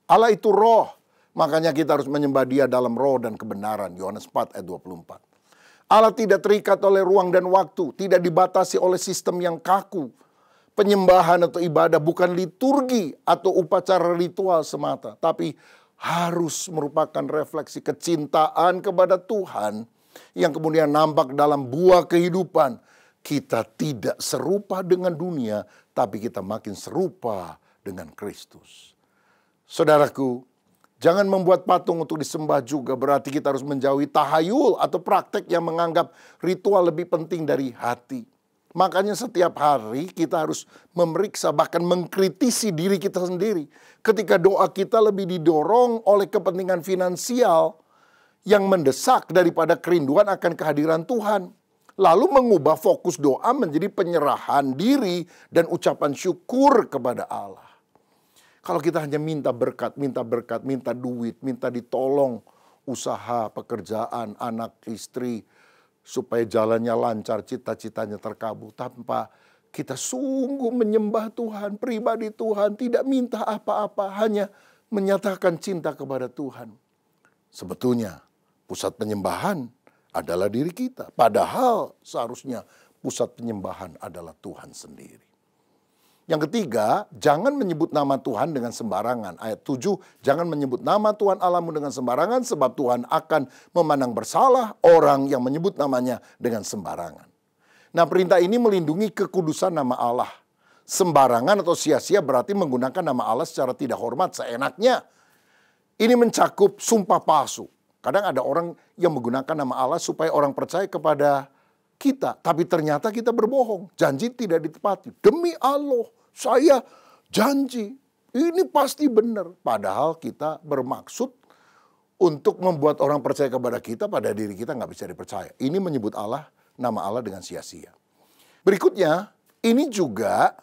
Allah itu roh, makanya kita harus menyembah dia dalam roh dan kebenaran. Yohanes 4 ayat 24. Allah tidak terikat oleh ruang dan waktu, tidak dibatasi oleh sistem yang kaku. Penyembahan atau ibadah bukan liturgi atau upacara ritual semata, tapi harus merupakan refleksi kecintaan kepada Tuhan yang kemudian nampak dalam buah kehidupan. Kita tidak serupa dengan dunia, tapi kita makin serupa dengan Kristus. Saudaraku, jangan membuat patung untuk disembah juga berarti kita harus menjauhi tahayul atau praktek yang menganggap ritual lebih penting dari hati. Makanya setiap hari kita harus memeriksa, bahkan mengkritisi diri kita sendiri. Ketika doa kita lebih didorong oleh kepentingan finansial yang mendesak daripada kerinduan akan kehadiran Tuhan. Lalu mengubah fokus doa menjadi penyerahan diri dan ucapan syukur kepada Allah. Kalau kita hanya minta berkat, minta duit, minta ditolong usaha, pekerjaan, anak, istri, supaya jalannya lancar, cita-citanya terkabul. Tanpa kita sungguh menyembah Tuhan, pribadi Tuhan, tidak minta apa-apa, hanya menyatakan cinta kepada Tuhan. Sebetulnya pusat penyembahan adalah diri kita. Padahal seharusnya pusat penyembahan adalah Tuhan sendiri. Yang ketiga, jangan menyebut nama Tuhan dengan sembarangan. Ayat 7, jangan menyebut nama Tuhan Allahmu dengan sembarangan, sebab Tuhan akan memandang bersalah orang yang menyebut namanya dengan sembarangan. Nah, perintah ini melindungi kekudusan nama Allah. Sembarangan atau sia-sia berarti menggunakan nama Allah secara tidak hormat, seenaknya. Ini mencakup sumpah palsu. Kadang ada orang yang menggunakan nama Allah supaya orang percaya kepada kita. Tapi ternyata kita berbohong. Janji tidak ditepati. Demi Allah, saya janji. Ini pasti benar. Padahal kita bermaksud untuk membuat orang percaya kepada kita, pada diri kita nggak bisa dipercaya. Ini menyebut Allah, nama Allah dengan sia-sia. Berikutnya, ini juga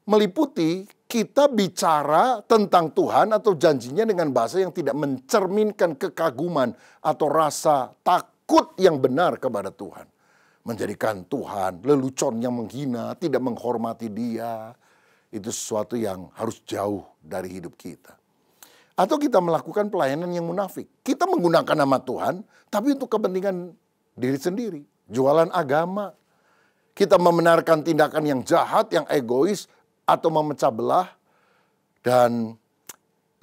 meliputi kita bicara tentang Tuhan atau janjinya dengan bahasa yang tidak mencerminkan kekaguman atau rasa takut yang benar kepada Tuhan. Menjadikan Tuhan lelucon yang menghina, tidak menghormati Dia. Itu sesuatu yang harus jauh dari hidup kita. Atau kita melakukan pelayanan yang munafik. Kita menggunakan nama Tuhan, tapi untuk kepentingan diri sendiri. Jualan agama. Kita membenarkan tindakan yang jahat, yang egois, atau memecah belah. Dan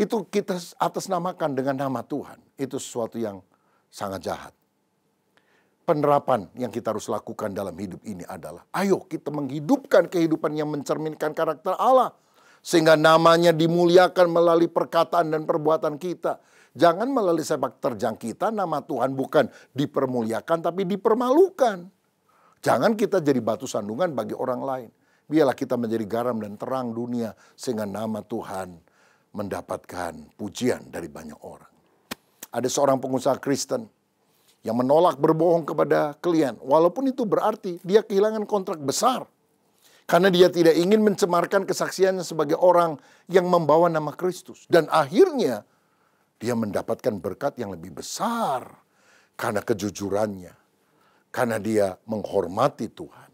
itu kita atasnamakan dengan nama Tuhan. Itu sesuatu yang sangat jahat. Penerapan yang kita harus lakukan dalam hidup ini adalah, ayo kita menghidupkan kehidupan yang mencerminkan karakter Allah. Sehingga namanya dimuliakan melalui perkataan dan perbuatan kita. Jangan melalui sepak terjang kita, nama Tuhan bukan dipermuliakan tapi dipermalukan. Jangan kita jadi batu sandungan bagi orang lain. Biarlah kita menjadi garam dan terang dunia sehingga nama Tuhan mendapatkan pujian dari banyak orang. Ada seorang pengusaha Kristen yang menolak berbohong kepada klien. Walaupun itu berarti dia kehilangan kontrak besar. Karena dia tidak ingin mencemarkan kesaksiannya sebagai orang yang membawa nama Kristus. Dan akhirnya dia mendapatkan berkat yang lebih besar karena kejujurannya. Karena dia menghormati Tuhan.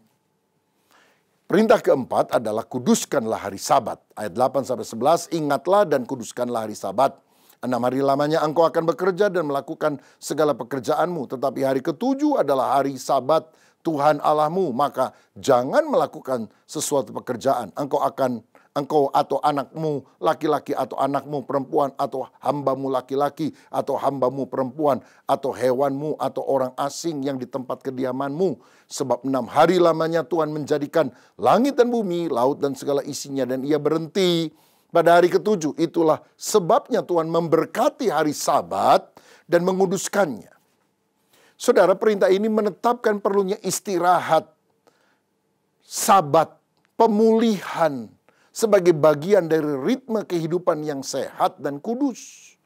Perintah keempat adalah kuduskanlah hari Sabat. Ayat 8-11, ingatlah dan kuduskanlah hari Sabat. 6 hari lamanya engkau akan bekerja dan melakukan segala pekerjaanmu. Tetapi hari ke-7 adalah hari Sabat Tuhan Allahmu. Maka jangan melakukan sesuatu pekerjaan. Engkau atau anakmu laki-laki atau anakmu perempuan atau hambamu laki-laki atau hambamu perempuan atau hewanmu atau orang asing yang di tempat kediamanmu. Sebab 6 hari lamanya Tuhan menjadikan langit dan bumi, laut dan segala isinya, dan ia berhenti pada hari ke-7. Itulah sebabnya Tuhan memberkati hari Sabat dan menguduskannya. Saudara, perintah ini menetapkan perlunya istirahat, Sabat, pemulihan sebagai bagian dari ritme kehidupan yang sehat dan kudus.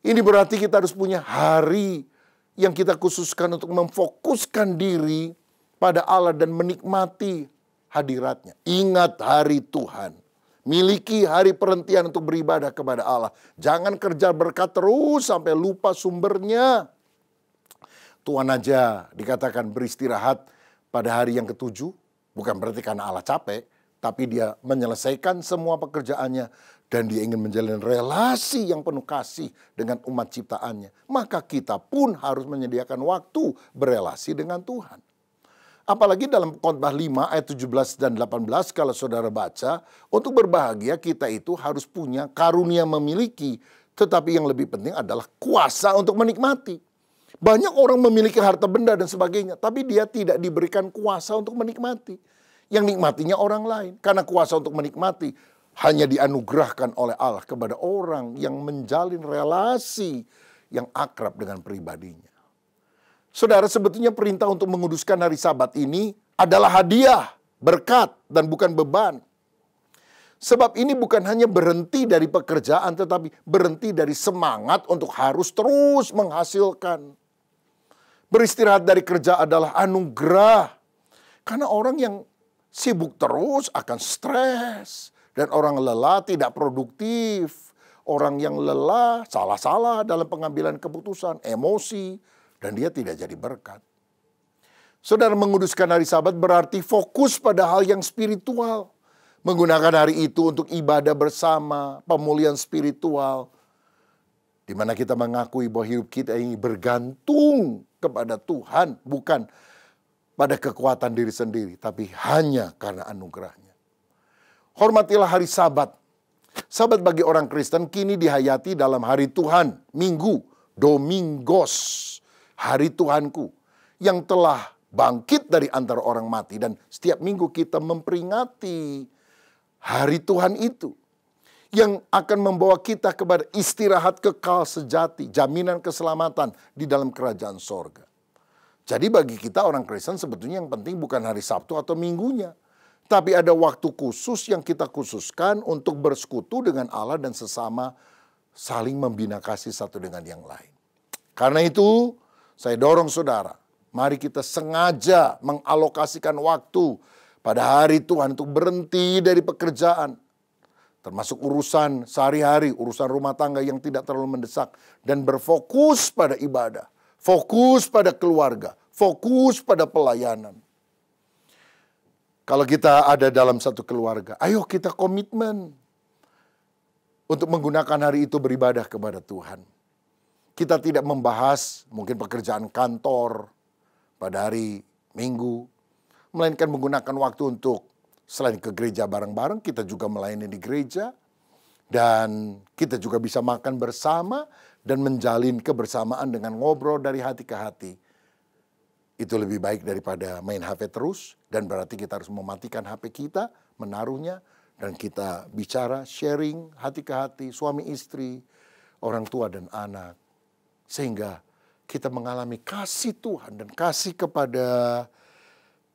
Ini berarti kita harus punya hari yang kita khususkan untuk memfokuskan diri pada Allah dan menikmati hadiratnya. Ingat hari Tuhan. Miliki hari perhentian untuk beribadah kepada Allah. Jangan kerja berkat terus sampai lupa sumbernya. Tuhan aja dikatakan beristirahat pada hari yang ke-7. Bukan berarti karena Allah capek. Tapi dia menyelesaikan semua pekerjaannya. Dan dia ingin menjalin relasi yang penuh kasih dengan umat ciptaannya. Maka kita pun harus menyediakan waktu berelasi dengan Tuhan. Apalagi dalam Khotbah 5 ayat 17 dan 18 kalau saudara baca. Untuk berbahagia kita itu harus punya karunia memiliki. Tetapi yang lebih penting adalah kuasa untuk menikmati. Banyak orang memiliki harta benda dan sebagainya. Tapi dia tidak diberikan kuasa untuk menikmati. Yang nikmatinya orang lain. Karena kuasa untuk menikmati hanya dianugerahkan oleh Allah kepada orang yang menjalin relasi yang akrab dengan pribadinya. Saudara, sebetulnya perintah untuk menguduskan hari Sabat ini adalah hadiah, berkat, dan bukan beban. Sebab ini bukan hanya berhenti dari pekerjaan, tetapi berhenti dari semangat untuk harus terus menghasilkan. Beristirahat dari kerja adalah anugerah. Karena orang yang sibuk terus akan stres. Dan orang lelah tidak produktif. Orang yang lelah salah-salah dalam pengambilan keputusan, emosi. Dan dia tidak jadi berkat. Saudara, menguduskan hari Sabat berarti fokus pada hal yang spiritual. Menggunakan hari itu untuk ibadah bersama, pemulihan spiritual. Di mana kita mengakui bahwa hidup kita ini bergantung kepada Tuhan. Bukan pada kekuatan diri sendiri, tapi hanya karena anugerahnya. Hormatilah hari Sabat. Sabat bagi orang Kristen kini dihayati dalam hari Tuhan, Minggu, Domingos. Hari Tuhanku yang telah bangkit dari antara orang mati. Dan setiap minggu kita memperingati hari Tuhan itu. yang akan membawa kita kepada istirahat kekal sejati, jaminan keselamatan di dalam kerajaan sorga. Jadi bagi kita orang Kristen sebetulnya yang penting bukan hari Sabtu atau Minggunya, tapi ada waktu khusus yang kita khususkan untuk bersekutu dengan Allah dan sesama, saling membina kasih satu dengan yang lain. Karena itu saya dorong saudara, mari kita sengaja mengalokasikan waktu pada hari Tuhan untuk berhenti dari pekerjaan, termasuk urusan sehari-hari, urusan rumah tangga yang tidak terlalu mendesak, dan berfokus pada ibadah, fokus pada keluarga, fokus pada pelayanan. Kalau kita ada dalam satu keluarga, ayo kita komitmen untuk menggunakan hari itu beribadah kepada Tuhan. Kita tidak membahas mungkin pekerjaan kantor pada hari Minggu, melainkan menggunakan waktu untuk selain ke gereja bareng-bareng, kita juga melayani di gereja. Dan kita juga bisa makan bersama dan menjalin kebersamaan dengan ngobrol dari hati ke hati. Itu lebih baik daripada main HP terus. Dan berarti kita harus mematikan HP kita, menaruhnya. Dan kita bicara, sharing hati ke hati, suami istri, orang tua dan anak. Sehingga kita mengalami kasih Tuhan dan kasih kepada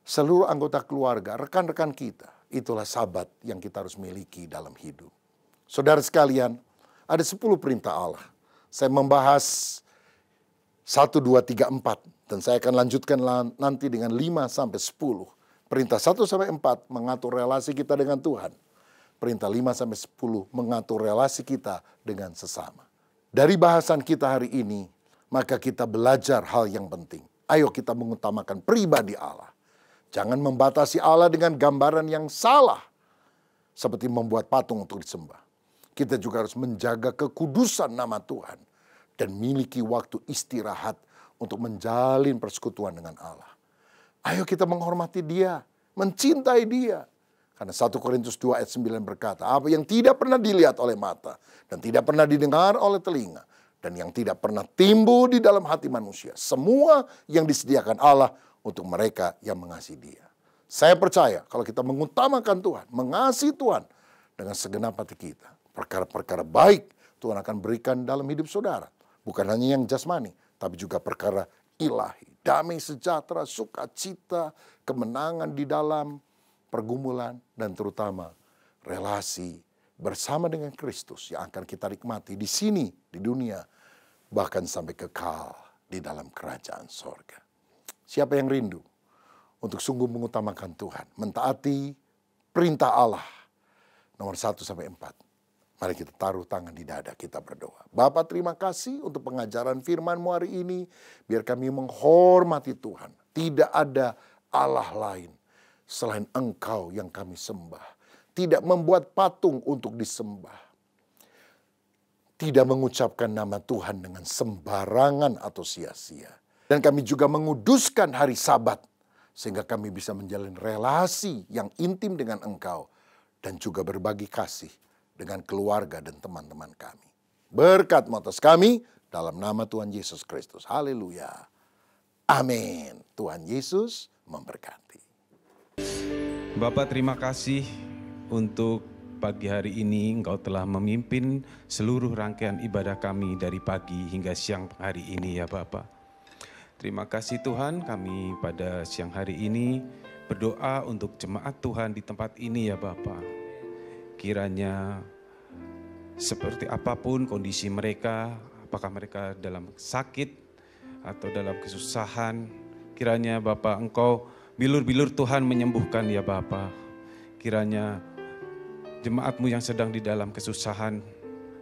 seluruh anggota keluarga, rekan-rekan kita. Itulah sahabat yang kita harus miliki dalam hidup. Saudara sekalian, ada 10 perintah Allah. Saya membahas 1, 2, 3, 4. Dan saya akan lanjutkan nanti dengan 5 sampai 10. Perintah 1 sampai 4 mengatur relasi kita dengan Tuhan. Perintah 5 sampai 10 mengatur relasi kita dengan sesama. Dari bahasan kita hari ini, maka kita belajar hal yang penting. Ayo kita mengutamakan pribadi Allah. Jangan membatasi Allah dengan gambaran yang salah. Seperti membuat patung untuk disembah. Kita juga harus menjaga kekudusan nama Tuhan. Dan miliki waktu istirahat untuk menjalin persekutuan dengan Allah. Ayo kita menghormati Dia. Mencintai Dia. Karena 1 Korintus 2 ayat 9 berkata, apa yang tidak pernah dilihat oleh mata. Dan tidak pernah didengar oleh telinga. Dan yang tidak pernah timbul di dalam hati manusia. Semua yang disediakan Allah untuk mereka yang mengasihi Dia. Saya percaya kalau kita mengutamakan Tuhan, mengasihi Tuhan dengan segenap hati kita, perkara-perkara baik Tuhan akan berikan dalam hidup saudara. Bukan hanya yang jasmani, tapi juga perkara ilahi. Damai sejahtera, sukacita, kemenangan di dalam pergumulan, dan terutama relasi bersama dengan Kristus yang akan kita nikmati di sini, di dunia, bahkan sampai kekal di dalam kerajaan sorga. Siapa yang rindu untuk sungguh mengutamakan Tuhan, mentaati perintah Allah nomor 1 sampai 4. Mari kita taruh tangan di dada, kita berdoa. Bapa, terima kasih untuk pengajaran firman-Mu hari ini. Biar kami menghormati Tuhan. Tidak ada Allah lain selain Engkau yang kami sembah. Tidak membuat patung untuk disembah. Tidak mengucapkan nama Tuhan dengan sembarangan atau sia-sia. Dan kami juga menguduskan hari Sabat. Sehingga kami bisa menjalin relasi yang intim dengan Engkau. Dan juga berbagi kasih dengan keluarga dan teman-teman kami. Berkat-Mu atas kami dalam nama Tuhan Yesus Kristus. Haleluya. Amin. Tuhan Yesus memberkati.
Bapak, terima kasih untuk pagi hari ini Engkau telah memimpin seluruh rangkaian ibadah kami dari pagi hingga siang hari ini ya Bapak. Terima kasih Tuhan, kami pada siang hari ini berdoa untuk jemaat Tuhan di tempat ini ya Bapak. Kiranya seperti apapun kondisi mereka, apakah mereka dalam sakit atau dalam kesusahan, kiranya Bapak Engkau bilur-bilur Tuhan menyembuhkan ya Bapak. Kiranya jemaat-Mu yang sedang di dalam kesusahan,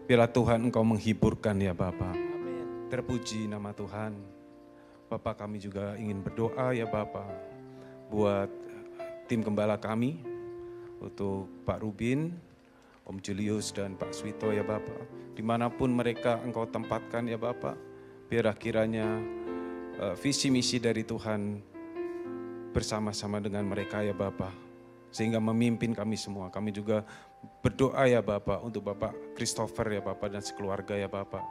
biarlah Tuhan Engkau menghiburkan ya Bapak. Terpuji nama Tuhan. Bapak, kami juga ingin berdoa ya Bapak buat tim gembala kami, untuk Pak Rubin, Om Julius dan Pak Swito ya Bapak. Dimanapun mereka Engkau tempatkan ya Bapak, biarlah kiranya visi misi dari Tuhan bersama-sama dengan mereka ya Bapak. Sehingga memimpin kami semua. Kami juga berdoa ya Bapak untuk Bapak Christopher ya Bapak dan sekeluarga ya Bapak.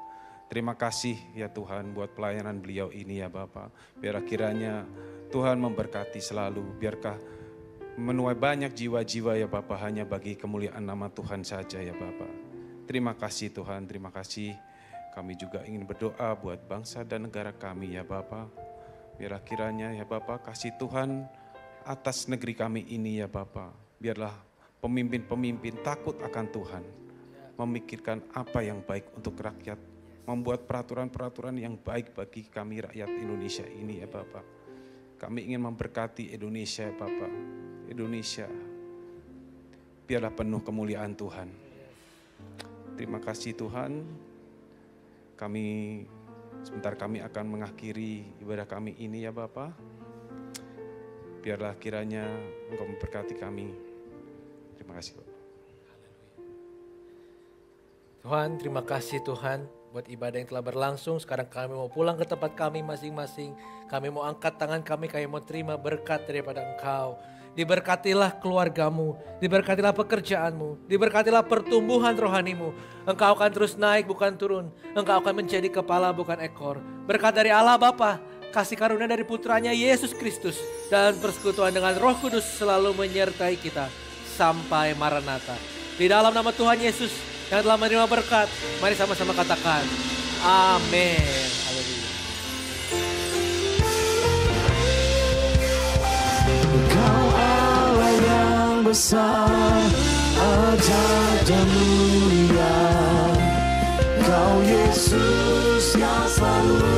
Terima kasih ya Tuhan buat pelayanan beliau ini ya Bapak. Biarlah kiranya Tuhan memberkati selalu. Biarkah menuai banyak jiwa-jiwa ya Bapak hanya bagi kemuliaan nama Tuhan saja ya Bapak. Terima kasih Tuhan, terima kasih. Kami juga ingin berdoa buat bangsa dan negara kami ya Bapa. Biarlah kiranya ya Bapa kasih Tuhan atas negeri kami ini ya Bapa. Biarlah pemimpin-pemimpin takut akan Tuhan. Memikirkan apa yang baik untuk rakyat. Membuat peraturan-peraturan yang baik bagi kami rakyat Indonesia ini ya Bapa. Kami ingin memberkati Indonesia ya Bapa. Indonesia biarlah penuh kemuliaan Tuhan. Terima kasih Tuhan. Sebentar kami akan mengakhiri ibadah kami ini ya Bapa. Biarlah kiranya Engkau memberkati kami. Terima kasih Bapak.
Tuhan, terima kasih Tuhan buat ibadah yang telah berlangsung. Sekarang kami mau pulang ke tempat kami masing-masing. Kami mau angkat tangan kami mau terima berkat daripada Engkau. Diberkatilah keluargamu, diberkatilah pekerjaanmu, diberkatilah pertumbuhan rohanimu. Engkau akan terus naik bukan turun. Engkau akan menjadi kepala bukan ekor. Berkat dari Allah Bapa, kasih karunia dari putranya Yesus Kristus, dan persekutuan dengan Roh Kudus selalu menyertai kita sampai Maranatha. Di dalam nama Tuhan Yesus yang telah menerima berkat, mari sama-sama katakan amin. Haleluya.
Engkau Allah yang besar, ajaib dan mulia. Engkau Yesus yang selalu